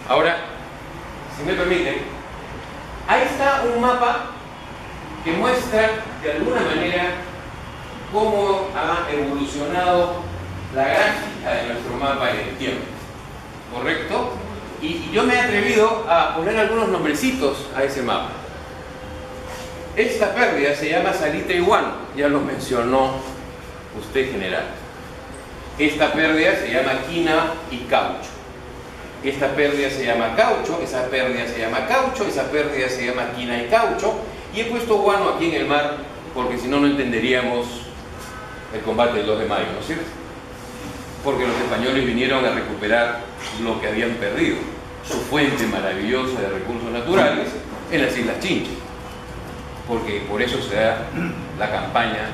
Ahora, si me permiten, ahí está un mapa que muestra de alguna manera cómo ha evolucionado la gráfica de nuestro mapa en el tiempo. ¿Correcto? Y yo me he atrevido a poner algunos nombrecitos a ese mapa. Esta pérdida se llama salitre y guano, ya lo mencionó usted, general. Esta pérdida se llama quina y caucho. Esta pérdida se llama caucho, esa pérdida se llama caucho, esa pérdida se llama quina y caucho. Y he puesto guano aquí en el mar porque si no, no entenderíamos el combate del 2 de mayo, ¿no es cierto? Porque los españoles vinieron a recuperar lo que habían perdido, su fuente maravillosa de recursos naturales en las Islas Chinchas. Porque por eso se da la campaña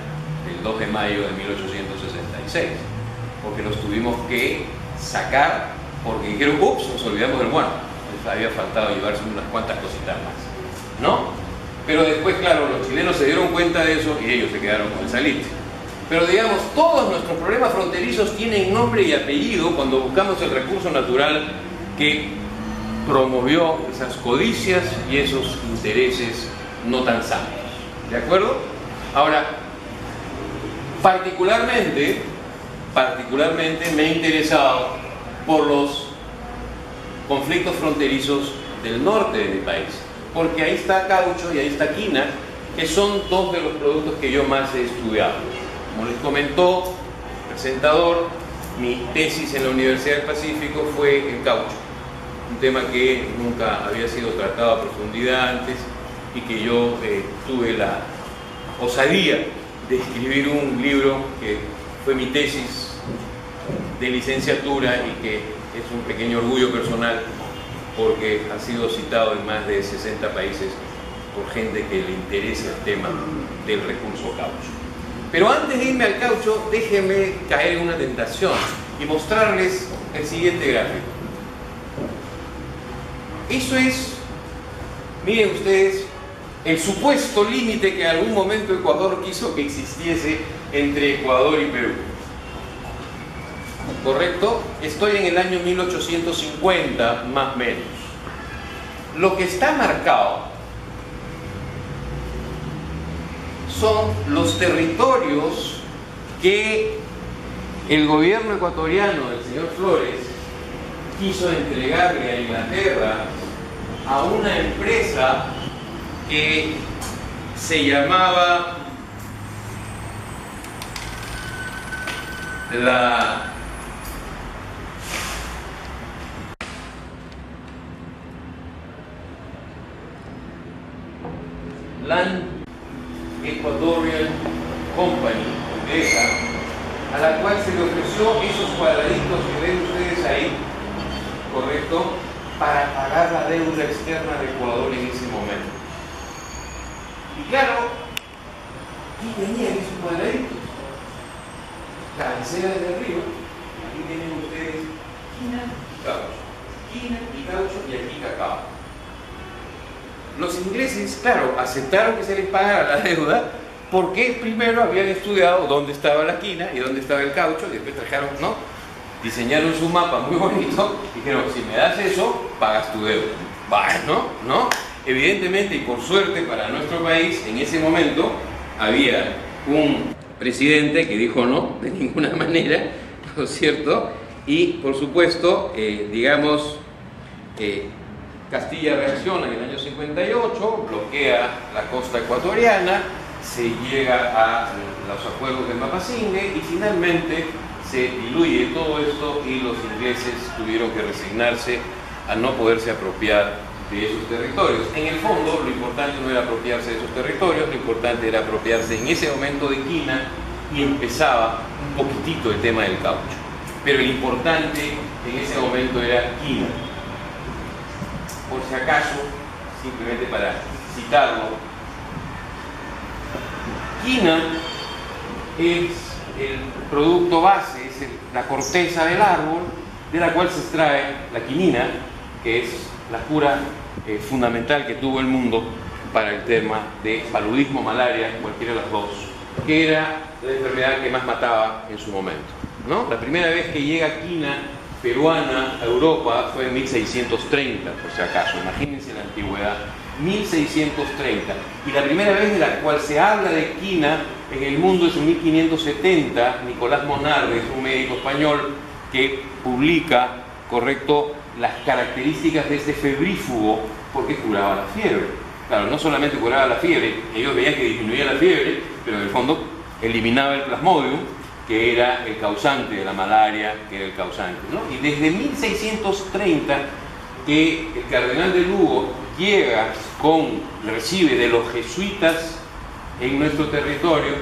del 2 de mayo de 1866, porque los tuvimos que sacar porque dijeron, ups, nos olvidamos del guano, les había faltado llevarse unas cuantas cositas más, ¿no? Pero después, claro, los chilenos se dieron cuenta de eso y ellos se quedaron con el salitre. Pero digamos, todos nuestros problemas fronterizos tienen nombre y apellido cuando buscamos el recurso natural que promovió esas codicias y esos intereses no tan sanos. ¿De acuerdo? Ahora, particularmente me he interesado por los conflictos fronterizos del norte de mi país, porque ahí está caucho y ahí está quina, que son dos de los productos que yo más he estudiado. Como les comentó el presentador, mi tesis en la Universidad del Pacífico fue el caucho, un tema que nunca había sido tratado a profundidad antes y que yo tuve la osadía de escribir un libro que fue mi tesis de licenciatura y que es un pequeño orgullo personal porque ha sido citado en más de 60 países por gente que le interesa el tema del recurso caucho. Pero antes de irme al caucho, déjenme caer en una tentación y mostrarles el siguiente gráfico. Eso es, miren ustedes, el supuesto límite que en algún momento Ecuador quiso que existiese entre Ecuador y Perú. ¿Correcto? Estoy en el año 1850, más o menos. Lo que está marcado son los territorios que el gobierno ecuatoriano del señor Flores quiso entregarle a Inglaterra a una empresa que se llamaba la Land Ecuadorian Company, a la cual se le ofreció esos cuadraditos que ven ustedes ahí, ¿correcto?, para pagar la deuda externa de Ecuador en ese momento. Y claro, aquí tenían esos cuadraditos, cabecera del río, aquí tienen ustedes quina y caucho, y aquí cacao. Los ingleses, claro, aceptaron que se les pagara la deuda porque primero habían estudiado dónde estaba la quina y dónde estaba el caucho y después trajeron, ¿no? Diseñaron su mapa muy bonito y dijeron, si me das eso, pagas tu deuda. Bueno, ¿no? Evidentemente y por suerte para nuestro país, en ese momento había un presidente que dijo no, de ninguna manera, ¿no es cierto? Y por supuesto, digamos, Castilla reacciona en el año 58, bloquea la costa ecuatoriana, se llega a los acuerdos de Mapasingue y finalmente se diluye todo esto y los ingleses tuvieron que resignarse a no poderse apropiar de esos territorios. En el fondo, lo importante no era apropiarse de esos territorios, lo importante era apropiarse en ese momento de quina y empezaba un poquitito el tema del caucho. Pero lo importante en ese momento era quina. Por si acaso, simplemente para citarlo, quina es el producto base, es la corteza del árbol de la cual se extrae la quinina, que es la cura fundamental que tuvo el mundo para el tema de paludismo, malaria, cualquiera de las dos, que era la enfermedad que más mataba en su momento, ¿no? La primera vez que llega quina peruana a Europa fue en 1630, por si acaso, imagínense la antigüedad, 1630, y la primera vez de la cual se habla de quina en el mundo es en 1570, Nicolás Monardes, un médico español que publica, correcto, las características de este febrífugo porque curaba la fiebre. Claro, no solamente curaba la fiebre, ellos veían que disminuía la fiebre, pero en el fondo eliminaba el plasmodium, que era el causante de la malaria, que era el causante, ¿no? Y desde 1630 que el cardenal de Lugo recibe de los jesuitas en nuestro territorio,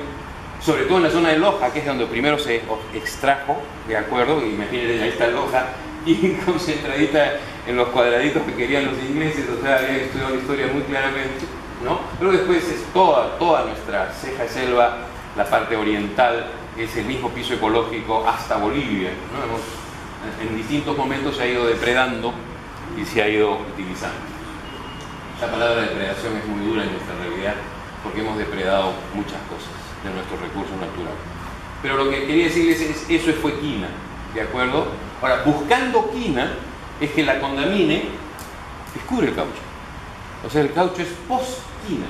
sobre todo en la zona de Loja, que es donde primero se extrajo, ¿de acuerdo? Imagínense, ahí está Loja, y concentradita en los cuadraditos que querían los ingleses, o sea, habían estudiado la historia muy claramente, ¿no? Pero después es toda nuestra ceja de selva, la parte oriental, es el mismo piso ecológico hasta Bolivia, ¿no? En distintos momentos se ha ido depredando y se ha ido utilizando. La palabra depredación es muy dura en nuestra realidad porque hemos depredado muchas cosas de nuestros recursos naturales. Pero lo que quería decirles es, eso fue quina, ¿de acuerdo? Ahora, buscando quina es que la Condamine descubre el caucho. O sea, el caucho es post-quina.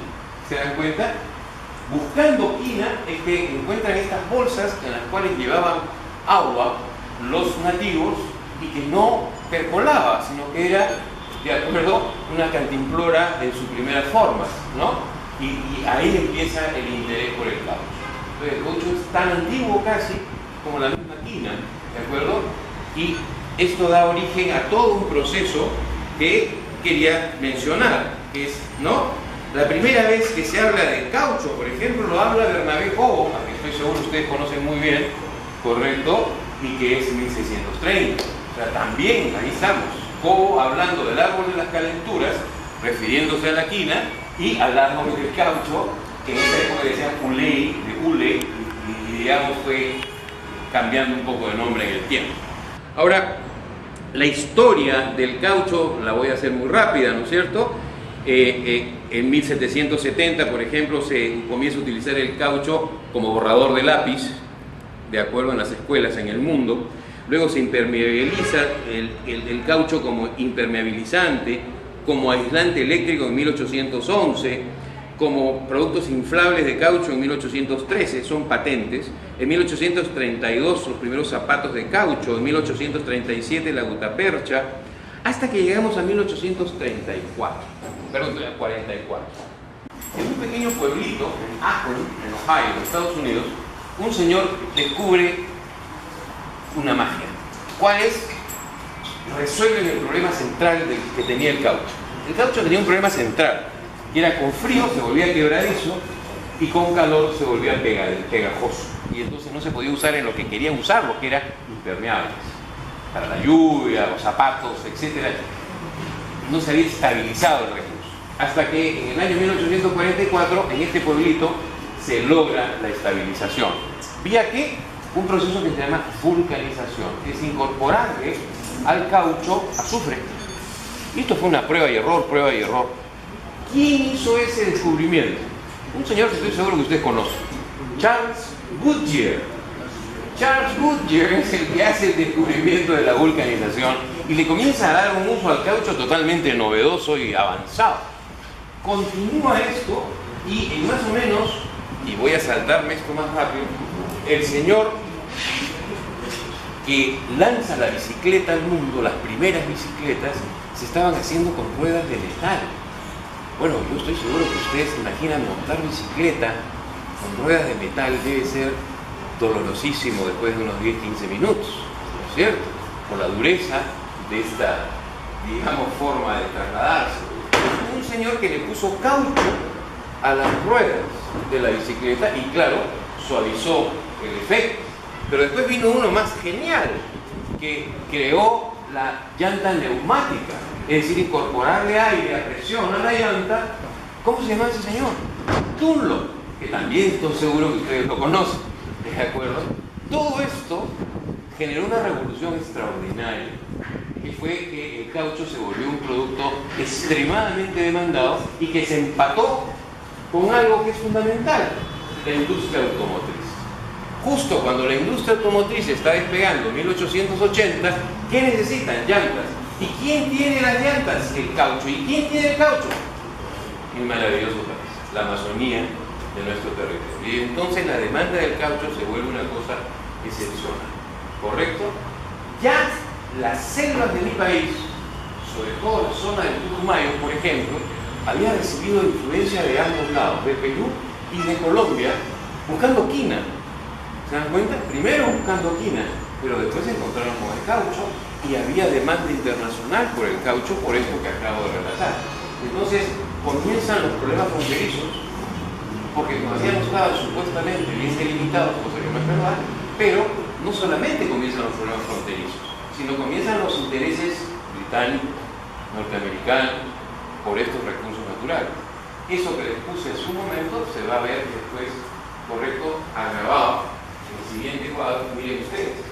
¿Se dan cuenta? Buscando quina es que encuentran estas bolsas en las cuales llevaban agua los nativos y que no percolaba, sino que era, de acuerdo, una cantimplora en sus primeras formas, ¿no? Y ahí empieza el interés por el caucho. Entonces, el caucho es tan antiguo casi como la misma quina, ¿de acuerdo? Y esto da origen a todo un proceso que quería mencionar, que es, ¿no? La primera vez que se habla de caucho, por ejemplo, lo habla Bernabé Cobo, a que estoy seguro ustedes conocen muy bien, ¿correcto? Y que es 1630. O sea, también, ahí estamos, Cobo hablando del árbol de las calenturas, refiriéndose a la quina, y al árbol del caucho, que en esa época decían ulei, de ule, y digamos fue cambiando un poco de nombre en el tiempo. Ahora, la historia del caucho la voy a hacer muy rápida, ¿no es cierto? En 1770, por ejemplo, se comienza a utilizar el caucho como borrador de lápiz, de acuerdo, en las escuelas en el mundo. Luego se impermeabiliza el caucho como impermeabilizante, como aislante eléctrico en 1811, como productos inflables de caucho en 1813, son patentes. En 1832 los primeros zapatos de caucho, en 1837 la gutapercha, hasta que llegamos a 1844. En un pequeño pueblito, en Akron, en Ohio, en Estados Unidos, un señor descubre una magia. ¿Cuál es? Resuelven el problema central que tenía el caucho. El caucho tenía un problema central, que era con frío se volvía quebradizo y con calor se volvía pegajoso. Y entonces no se podía usar en lo que querían usarlo, que era impermeables. Para la lluvia, los zapatos, etc. No se había estabilizado el recurso. Hasta que en el año 1844, en este pueblito, se logra la estabilización. ¿Vía qué? Un proceso que se llama vulcanización, que es incorporarle al caucho azufre. Y esto fue una prueba y error, prueba y error. ¿Quién hizo ese descubrimiento? Un señor que estoy seguro que ustedes conocen, Charles Goodyear. Charles Goodyear es el que hace el descubrimiento de la vulcanización y le comienza a dar un uso al caucho totalmente novedoso y avanzado. Continúa esto y en más o menos, y voy a saltarme esto más rápido, el señor que lanza la bicicleta al mundo, las primeras bicicletas, se estaban haciendo con ruedas de metal. Bueno, yo estoy seguro que ustedes se imaginan montar bicicleta con ruedas de metal, debe ser dolorosísimo después de unos 10-15 minutos, ¿no es cierto? Por la dureza de esta, digamos, forma de trasladarse. Un señor que le puso caucho a las ruedas de la bicicleta y, claro, suavizó el efecto. Pero después vino uno más genial, que creó la llanta neumática, es decir, incorporarle aire a presión a la llanta. ¿Cómo se llama ese señor? Dunlop, que también estoy seguro que ustedes lo conocen, ¿de acuerdo? Todo esto generó una revolución extraordinaria, que fue que el caucho se volvió un producto extremadamente demandado y que se empató con algo que es fundamental, la industria automotriz. Justo cuando la industria automotriz está despegando en 1880, ¿qué necesitan? Llantas. ¿Y quién tiene las llantas? El caucho. ¿Y quién tiene el caucho? El maravilloso país, la Amazonía de nuestro territorio. Y entonces la demanda del caucho se vuelve una cosa excepcional. ¿Correcto? Ya las selvas de mi país, sobre todo la zona del Putumayo, por ejemplo, había recibido influencia de ambos lados, de Perú y de Colombia, buscando quina. ¿Se dan cuenta? Primero buscando quina, pero después se encontraron con el caucho y había demanda internacional por el caucho, por esto que acabo de relatar. Entonces comienzan los problemas fronterizos, porque todavía no estaban supuestamente bien delimitados, cosa que no es verdad, pero no solamente comienzan los problemas fronterizos, sino comienzan los intereses británicos, norteamericanos, por estos recursos naturales. Eso que les puse en su momento se va a ver después, correcto, agravado. En el siguiente cuadro, miren ustedes.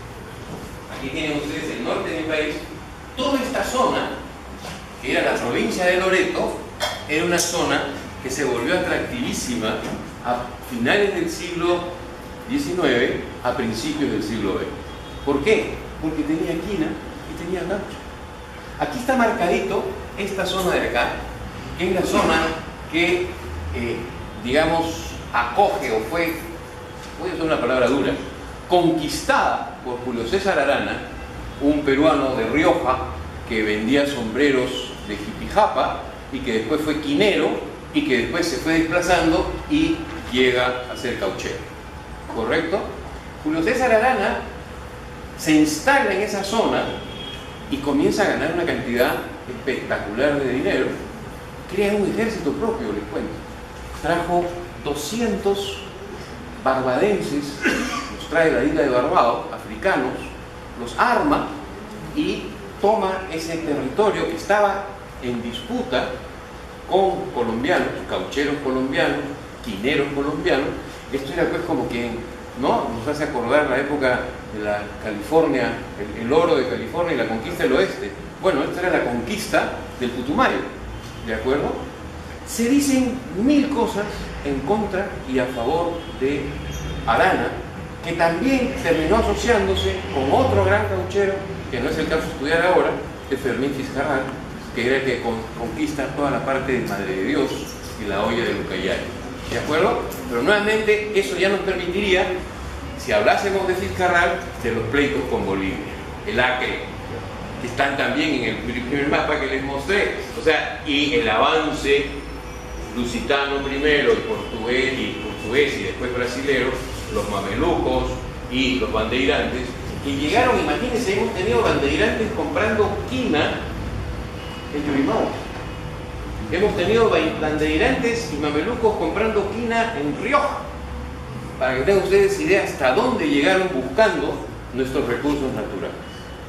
Aquí tienen ustedes el norte de mi país. Toda esta zona, que era la provincia de Loreto, era una zona que se volvió atractivísima a finales del siglo XIX, a principios del siglo XX. ¿Por qué? Porque tenía quina y tenía caucho. Aquí está marcadito esta zona de acá, que es la zona que, digamos, acoge o fue, voy a usar una palabra dura, conquistada por Julio César Arana, un peruano de Rioja que vendía sombreros de Jipijapa y que después fue quinero y que después se fue desplazando y llega a ser cauchero. ¿Correcto? Julio César Arana se instala en esa zona y comienza a ganar una cantidad espectacular de dinero. Crea un ejército propio, les cuento. Trajo 200 barbadenses, los trae de la isla de Barbados, africanos, los arma y toma ese territorio que estaba en disputa con colombianos, caucheros colombianos, quineros colombianos. Esto era pues como que, ¿no?, nos hace acordar la época de la California, el oro de California y la conquista del oeste. Bueno, esta era la conquista del Putumayo, ¿de acuerdo? Se dicen mil cosas en contra y a favor de Arana, que también terminó asociándose con otro gran cauchero, que no es el caso de estudiar ahora, de Fermín Fitzcarrald, que era el que conquista toda la parte de Madre de Dios y la olla de Ucayali. ¿De acuerdo? Pero nuevamente eso ya nos permitiría, si hablásemos de Fitzcarrald, de los pleitos con Bolivia, el Acre, que están también en el primer mapa que les mostré, o sea, y el avance lusitano primero, y portugués y después brasilero, los mamelucos y los bandeirantes, que llegaron, imagínense, hemos tenido bandeirantes comprando quina en Yurimau. Hemos tenido bandeirantes y mamelucos comprando quina en Rioja, para que tengan ustedes idea hasta dónde llegaron buscando nuestros recursos naturales.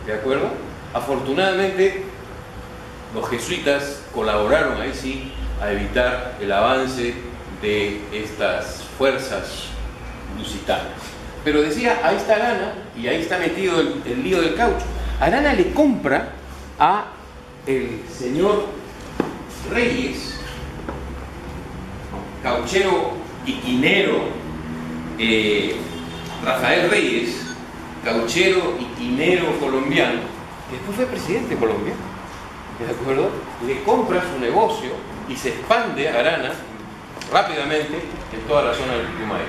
¿De acuerdo? Afortunadamente, los jesuitas colaboraron ahí sí a evitar el avance de estas fuerzas lusitanas. Pero decía, ahí está Arana y ahí está metido el lío del caucho. Arana le compra a el señor Reyes, cauchero y quinero, Rafael Reyes, cauchero y quinero colombiano, que después fue presidente de Colombia, ¿de acuerdo? Le compra su negocio y se expande a Arana rápidamente en toda la zona del Putumayo.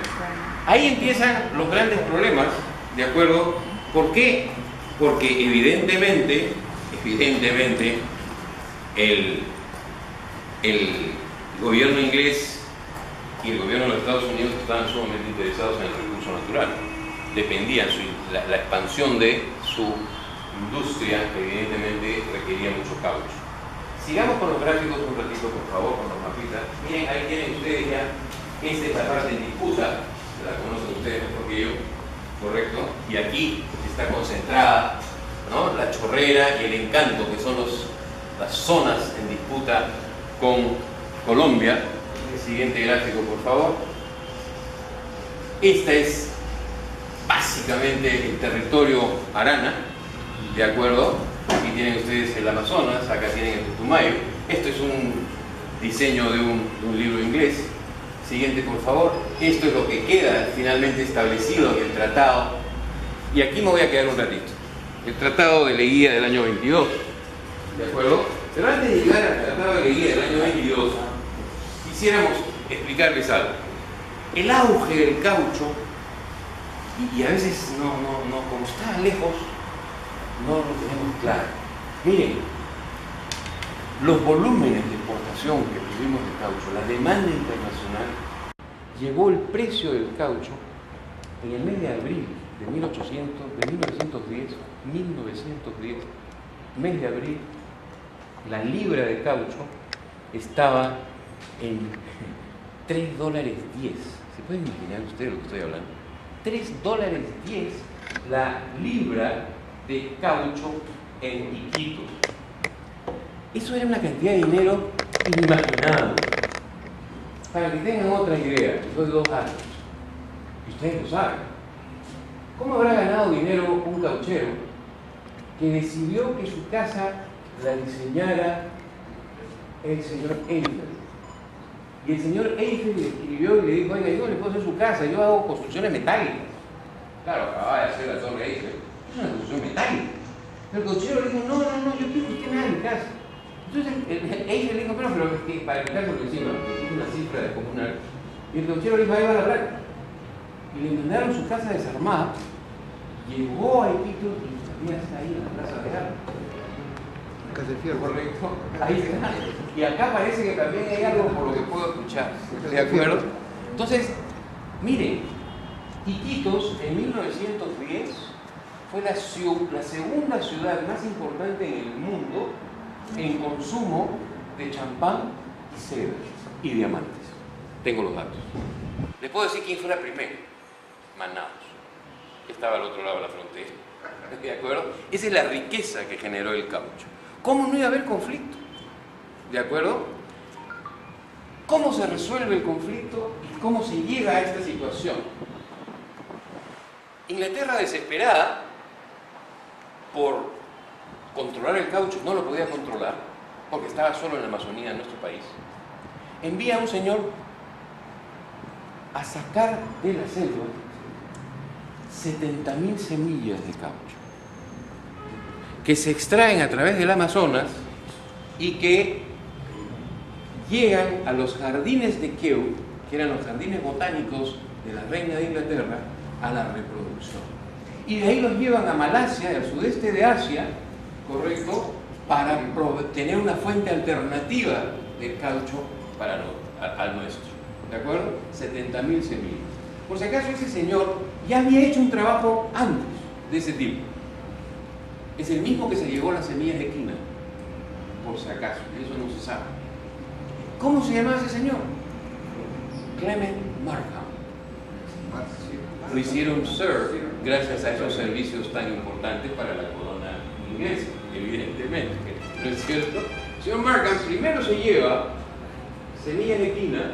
Ahí empiezan los grandes problemas, ¿de acuerdo? ¿Por qué? Porque evidentemente el gobierno inglés y el gobierno de los Estados Unidos estaban sumamente interesados en el recurso natural. Dependían la expansión de su industria, que evidentemente requería mucho caucho. Sigamos con los gráficos un ratito, por favor, con los mapitas. Miren, ahí tienen ustedes ya, esta es la parte en disputa, la conocen ustedes mejor que yo, ¿correcto? Y aquí está concentrada, ¿no?, la Chorrera y el Encanto, que son las zonas en disputa con Colombia. El siguiente gráfico, por favor. Esta es básicamente el territorio Arana, ¿de acuerdo? Aquí tienen ustedes el Amazonas, acá tienen el Putumayo. Esto es un diseño de un libro inglés. Siguiente, por favor. Esto es lo que queda finalmente establecido en el tratado. Y aquí me voy a quedar un ratito. El Tratado de Leguía del año 22. ¿De acuerdo? Pero antes de llegar al Tratado de Leguía del año 22, quisiéramos explicarles algo. El auge del caucho, y a veces como está lejos, no lo tenemos claro. Miren, los volúmenes de exportación que tuvimos de caucho, la demanda internacional, llegó el precio del caucho en el mes de abril de 1910, mes de abril, la libra de caucho estaba en $3.10. ¿Se pueden imaginar ustedes lo que estoy hablando? $3.10 la libra de caucho en Iquitos. Eso era una cantidad de dinero inimaginable. Para que tengan otra idea, les doy 2 datos, y ustedes lo saben. ¿Cómo habrá ganado dinero un cauchero que decidió que su casa la diseñara el señor Eiffel? Y el señor Eiffel le escribió y le dijo: oiga, yo le puedo hacer su casa, yo hago construcciones metálicas. Claro, acababa de hacer la torre Eiffel, es una construcción metálica. Pero el cauchero le dijo: no, yo quiero que usted me haga mi casa. Entonces ella le dijo, pero es que para quitarse por encima, que es una cifra descomunal, y el cochero le dijo, ahí va la plata. Y le mandaron su casa desarmada, llegó a Iquitos y todavía está ahí en la plaza de armas.
Casa del Fierro.
Correcto, ahí está. Y acá parece que también hay algo por lo que puedo escuchar. ¿De acuerdo? Entonces, miren, Iquitos en 1910 fue la segunda ciudad más importante en el mundo en consumo de champán y seda y diamantes. Tengo los datos. Les puedo decir quién fue la primera. Manaos, que estaba al otro lado de la frontera. ¿De acuerdo? Esa es la riqueza que generó el caucho. ¿Cómo no iba a haber conflicto? ¿De acuerdo? ¿Cómo se resuelve el conflicto y cómo se llega a esta situación? Inglaterra, desesperada por controlar el caucho, no lo podía controlar porque estaba solo en la Amazonía de nuestro país, envía a un señor a sacar de la selva 70.000 semillas de caucho que se extraen a través del Amazonas y que llegan a los jardines de Kew, que eran los jardines botánicos de la reina de Inglaterra, a la reproducción. Y de ahí los llevan a Malasia, al sudeste de Asia, correcto, para tener una fuente alternativa de caucho para al nuestro. ¿De acuerdo? 70.000 semillas. Por si acaso ese señor ya había hecho un trabajo antes de ese tipo. Es el mismo que se llevó las semillas de quina, por si acaso, eso no se sabe. ¿Cómo se llamaba ese señor? Clement Markham. Lo hicieron Sir gracias a esos servicios tan importantes para la corona inglesa, evidentemente, ¿no es cierto? El señor Markham primero se lleva semillas de quina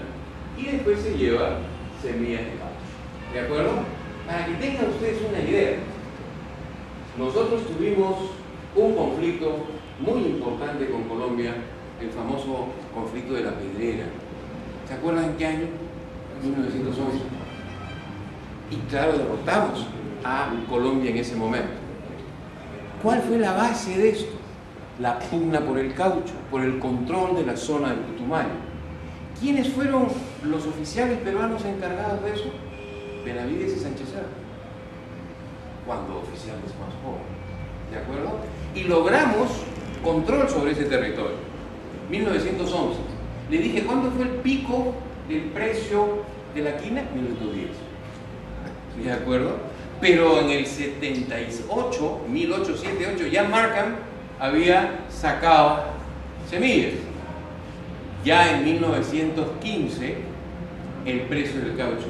y después se lleva semillas de caucho. ¿De acuerdo? Para que tengan ustedes una idea, nosotros tuvimos un conflicto muy importante con Colombia, el famoso conflicto de la Pedrera. ¿Se acuerdan en qué año? 1911. Y claro, derrotamos a Colombia en ese momento. ¿Cuál fue la base de esto? La pugna por el caucho, por el control de la zona del Putumayo. ¿Quiénes fueron los oficiales peruanos encargados de eso? Benavides y Sánchez Cerda, cuando oficiales más jóvenes. ¿De acuerdo? Y logramos control sobre ese territorio. 1911. Le dije, ¿cuándo fue el pico del precio de la quina? 1910. ¿De acuerdo? Pero en el 78, 1878, ya Markham había sacado semillas. Ya en 1915, el precio del caucho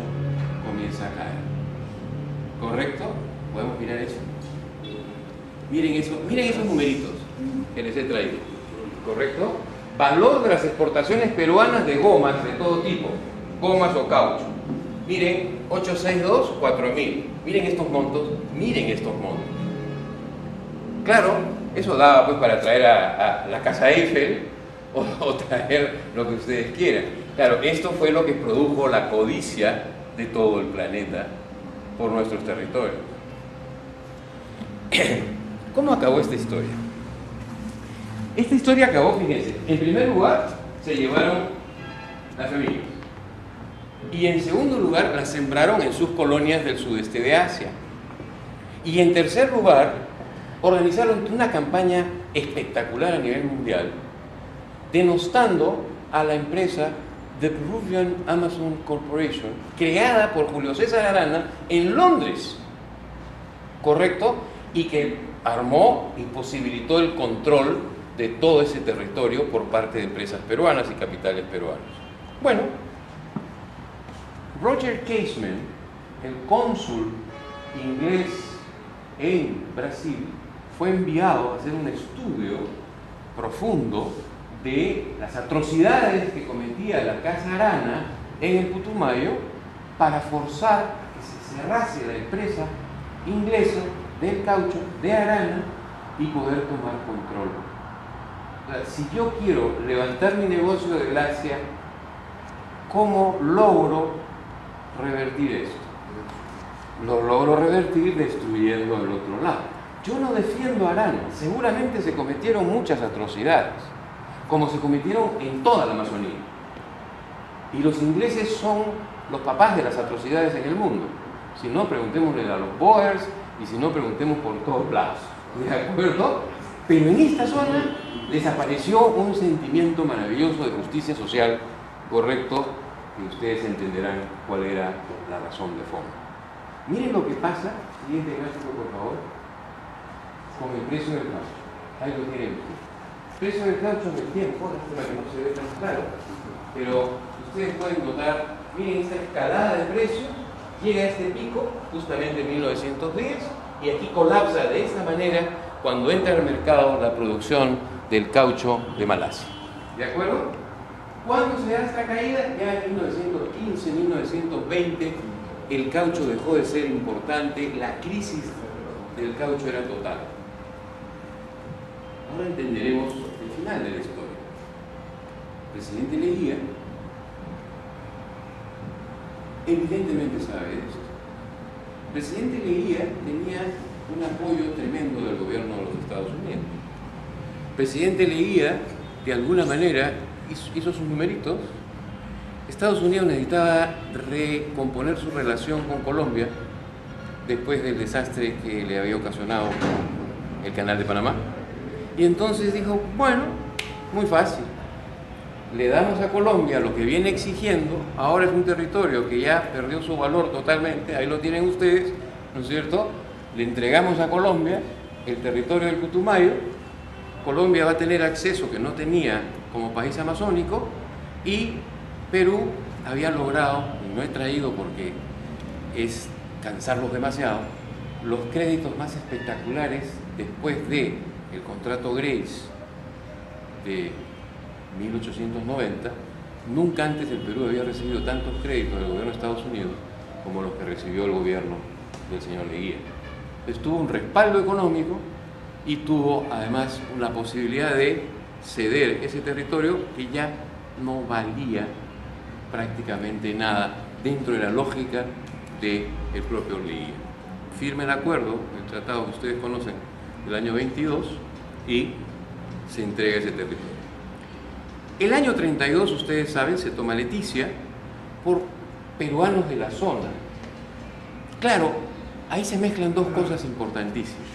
comienza a caer. ¿Correcto? ¿Podemos mirar eso? Miren esos numeritos que les he traído. ¿Correcto? Valor de las exportaciones peruanas de gomas de todo tipo, gomas o caucho. Miren, 862, 4.000. Miren estos montos, miren estos montos. Claro, eso daba pues para traer a la Casa Eiffel o traer lo que ustedes quieran. Claro, esto fue lo que produjo la codicia de todo el planeta por nuestros territorios. ¿Cómo acabó esta historia? Esta historia acabó, fíjense, en primer lugar se llevaron las semillas y en segundo lugar las sembraron en sus colonias del sudeste de Asia y en tercer lugar organizaron una campaña espectacular a nivel mundial denostando a la empresa The Peruvian Amazon Corporation, creada por Julio César Arana en Londres, ¿correcto? Y que armó y posibilitó el control de todo ese territorio por parte de empresas peruanas y capitales peruanos. Bueno, Roger Casement, el cónsul inglés en Brasil, fue enviado a hacer un estudio profundo de las atrocidades que cometía la Casa Arana en el Putumayo para forzar que se cerrase la empresa inglesa del caucho de Arana y poder tomar control. O sea, si yo quiero levantar mi negocio de glacia, ¿cómo logro revertir esto? Lo logro revertir destruyendo el otro lado. Yo no defiendo a Arana, seguramente se cometieron muchas atrocidades, como se cometieron en toda la Amazonía. Y los ingleses son los papás de las atrocidades en el mundo. Si no, preguntémosle a los Boers, y si no, preguntemos por todos lados. ¿De acuerdo? Pero en esta zona desapareció un sentimiento maravilloso de justicia social correcto, y ustedes entenderán cuál era la razón de fondo. Miren lo que pasa, siguiente gráfico por favor, con el precio del caucho. Ahí lo tienen ustedes. El precio del caucho en el tiempo, lástima que no se ve tan claro, pero ustedes pueden notar, miren esta escalada de precios, llega a este pico justamente en 1910 y aquí colapsa de esta manera cuando entra al mercado la producción del caucho de Malasia. ¿De acuerdo? ¿Cuándo se da esta caída? Ya en 1915, 1920, el caucho dejó de ser importante, la crisis del caucho era total. Ahora entenderemos el final de la historia. El presidente Leguía evidentemente sabe esto. El presidente Leguía tenía un apoyo tremendo del gobierno de los Estados Unidos. El presidente Leguía, de alguna manera, hizo sus numeritos. Estados Unidos necesitaba recomponer su relación con Colombia después del desastre que le había ocasionado el Canal de Panamá. Y entonces dijo, bueno, muy fácil. Le damos a Colombia lo que viene exigiendo, ahora es un territorio que ya perdió su valor totalmente, ahí lo tienen ustedes, ¿no es cierto? Le entregamos a Colombia el territorio del Putumayo, Colombia va a tener acceso que no tenía como país amazónico, y Perú había logrado, y no he traído porque es cansarlos demasiado, los créditos más espectaculares después de el contrato Grace de 1890. Nunca antes el Perú había recibido tantos créditos del gobierno de Estados Unidos como los que recibió el gobierno del señor Leguía. Entonces tuvo un respaldo económico y tuvo además la posibilidad de ceder ese territorio que ya no valía prácticamente nada dentro de la lógica del propio Leguía. Firma el acuerdo, el tratado que ustedes conocen del año 22, y se entrega ese territorio. El año 32, ustedes saben, se toma Leticia por peruanos de la zona. Claro, ahí se mezclan dos cosas importantísimas.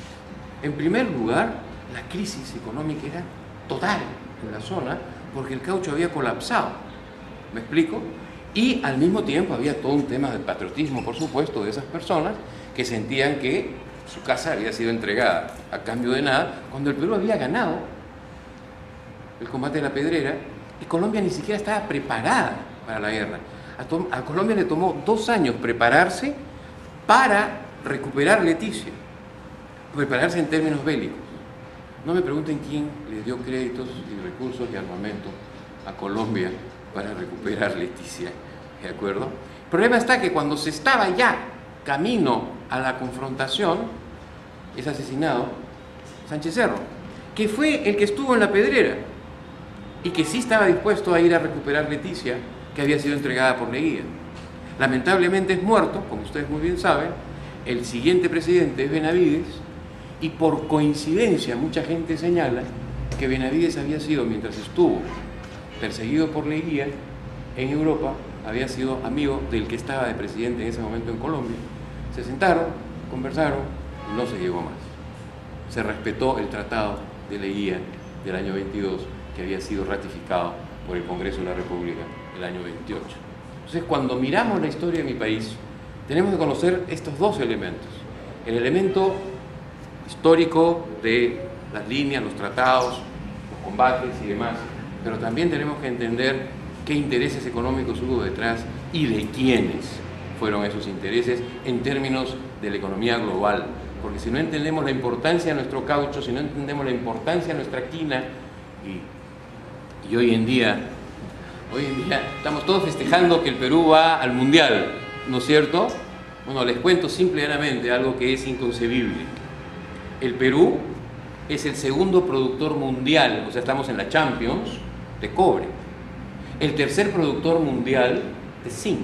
En primer lugar, la crisis económica era total en la zona porque el caucho había colapsado. ¿Me explico? Y al mismo tiempo había todo un tema del patriotismo, por supuesto, de esas personas que sentían que su casa había sido entregada a cambio de nada, cuando el Perú había ganado el combate de la Pedrera y Colombia ni siquiera estaba preparada para la guerra. A Colombia le tomó 2 años prepararse para recuperar Leticia, prepararse en términos bélicos. No me pregunten quién le dio créditos y recursos y armamento a Colombia para recuperar Leticia, ¿de acuerdo? El problema está que cuando se estaba ya camino a la confrontación, es asesinado Sánchez Cerro, que fue el que estuvo en la Pedrera y que sí estaba dispuesto a ir a recuperar Leticia, que había sido entregada por Leguía. Lamentablemente es muerto, como ustedes muy bien saben. El siguiente presidente es Benavides, y por coincidencia mucha gente señala que Benavides había sido, mientras estuvo perseguido por Leguía en Europa, había sido amigo del que estaba de presidente en ese momento en Colombia. Se sentaron, conversaron y no se llegó más. Se respetó el tratado de Leguía del año 22, que había sido ratificado por el Congreso de la República el año 28. Entonces, cuando miramos la historia de mi país, tenemos que conocer estos dos elementos. El elemento histórico de las líneas, los tratados, los combates y demás, pero también tenemos que entender qué intereses económicos hubo detrás y de quiénes fueron esos intereses en términos de la economía global. Porque si no entendemos la importancia de nuestro caucho, si no entendemos la importancia de nuestra quina, y hoy en día estamos todos festejando que el Perú va al Mundial, ¿no es cierto? Bueno, les cuento simplemente algo que es inconcebible. El Perú es el segundo productor mundial, o sea, estamos en la Champions, de cobre. El tercer productor mundial de zinc,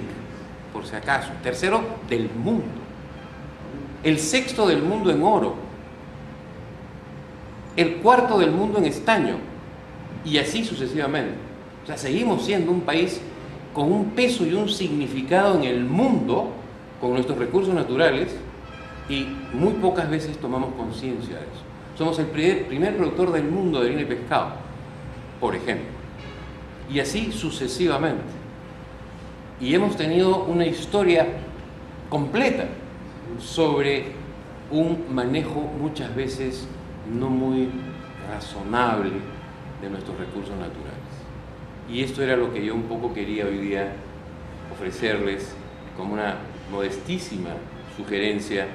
por si acaso. Tercero del mundo. El sexto del mundo en oro. El cuarto del mundo en estaño. y así sucesivamente. O sea, seguimos siendo un país con un peso y un significado en el mundo con nuestros recursos naturales, y muy pocas veces tomamos conciencia de eso. Somos el primer productor del mundo de harina y pescado, por ejemplo, y así sucesivamente. Y hemos tenido una historia completa sobre un manejo muchas veces no muy razonable de nuestros recursos naturales. Y esto era lo que yo un poco quería hoy día ofrecerles como una modestísima sugerencia,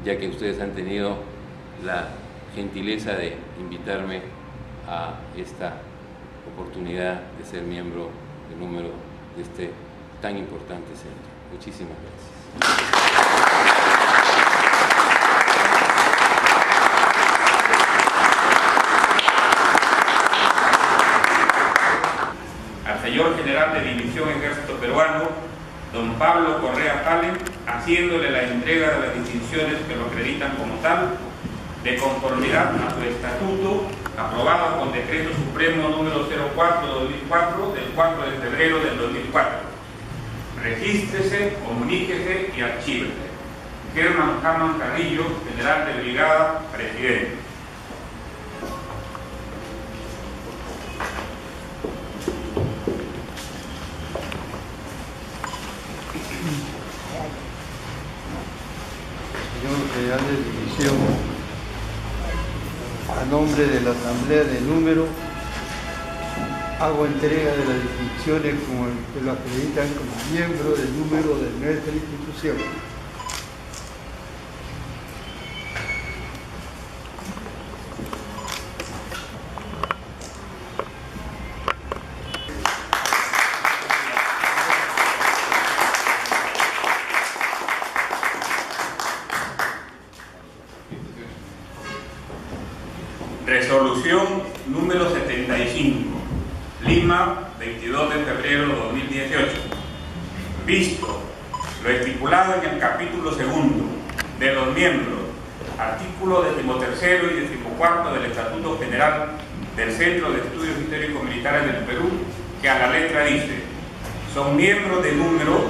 ya que ustedes han tenido la gentileza de invitarme a esta oportunidad de ser miembro de número de este tan importante centro. Muchísimas gracias.
Al señor general de división Ejército Peruano, don Pablo Correa Palen, haciéndole la entrega de las distinciones que lo acreditan como tal, de conformidad a su estatuto, aprobado con decreto supremo número 04/2004 del 4 de febrero del 2004. Regístrese, comuníquese y archívese. Germán Hamann Carrillo, general de brigada, presidente.
Señor general de división, a nombre de la Asamblea de Número, hago entrega de las distinciones como que lo acreditan como miembro del Número de nuestra institución.
Resolución número 75, Lima, 22 de febrero de 2018. Visto lo estipulado en el capítulo segundo de los miembros, artículo 13º y 14º del Estatuto General del Centro de Estudios Histórico-Militares del Perú, que a la letra dice: son miembros de número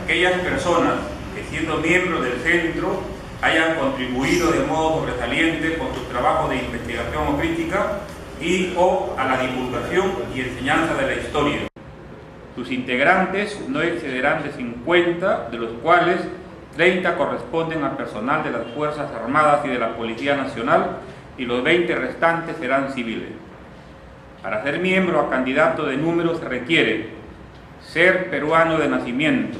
aquellas personas que, siendo miembros del centro, hayan contribuido de modo sobresaliente con sus trabajos de investigación o crítica y o a la divulgación y enseñanza de la historia. Sus integrantes no excederán de 50, de los cuales 30 corresponden al personal de las Fuerzas Armadas y de la Policía Nacional, y los 20 restantes serán civiles. Para ser miembro a candidato de número se requiere ser peruano de nacimiento,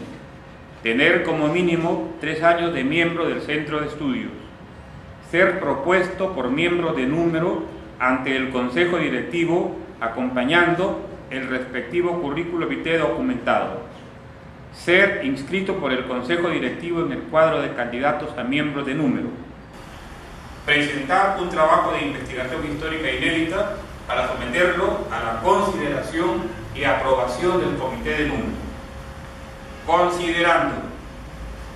tener como mínimo 3 años de miembro del centro de estudios, ser propuesto por miembro de número ante el Consejo Directivo acompañando el respectivo currículo vitae documentado, ser inscrito por el Consejo Directivo en el cuadro de candidatos a miembros de número, presentar un trabajo de investigación histórica inédita para someterlo a la consideración y aprobación del Comité de Número. Considerando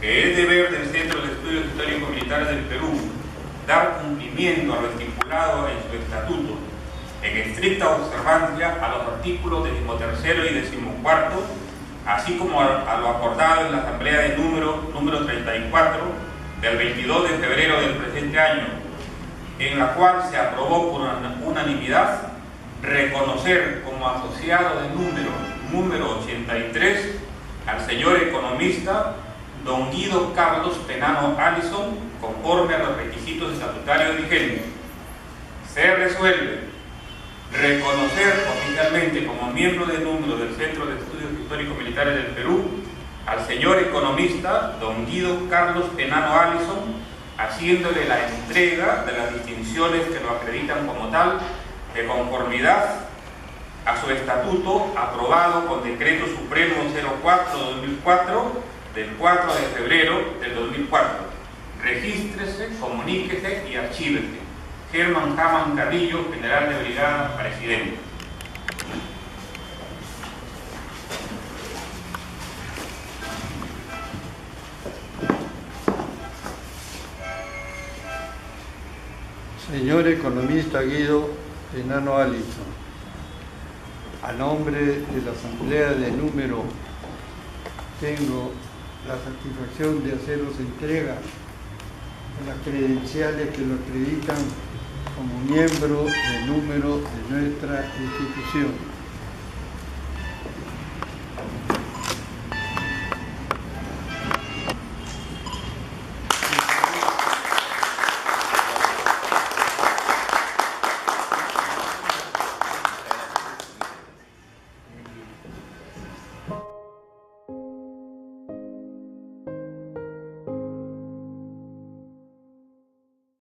que es deber del Centro de Estudios Históricos Militares del Perú dar cumplimiento a lo estipulado en su estatuto, en estricta observancia a los artículos 13º y 14º, así como a lo acordado en la Asamblea de número 34 del 22 de febrero del presente año, en la cual se aprobó por unanimidad reconocer como asociado de número 83 al señor economista don Guido Carlos Penano Allison, conforme a los requisitos estatutarios vigentes. Se resuelve reconocer oficialmente como miembro de número del Centro de Estudios Históricos Militares del Perú al señor economista don Guido Carlos Penano Allison, haciéndole la entrega de las distinciones que lo acreditan como tal, de conformidad a su estatuto aprobado con decreto supremo 04/2004 del 4 de febrero del 2004. Regístrese, comuníquese y archívese. Germán Hamann Carrillo, general de brigada, presidente.
Señor economista Guido Penano Allison, A nombre de la Asamblea de Número, tengo la satisfacción de haceros entrega de las credenciales que lo acreditan como miembro de Número de nuestra institución.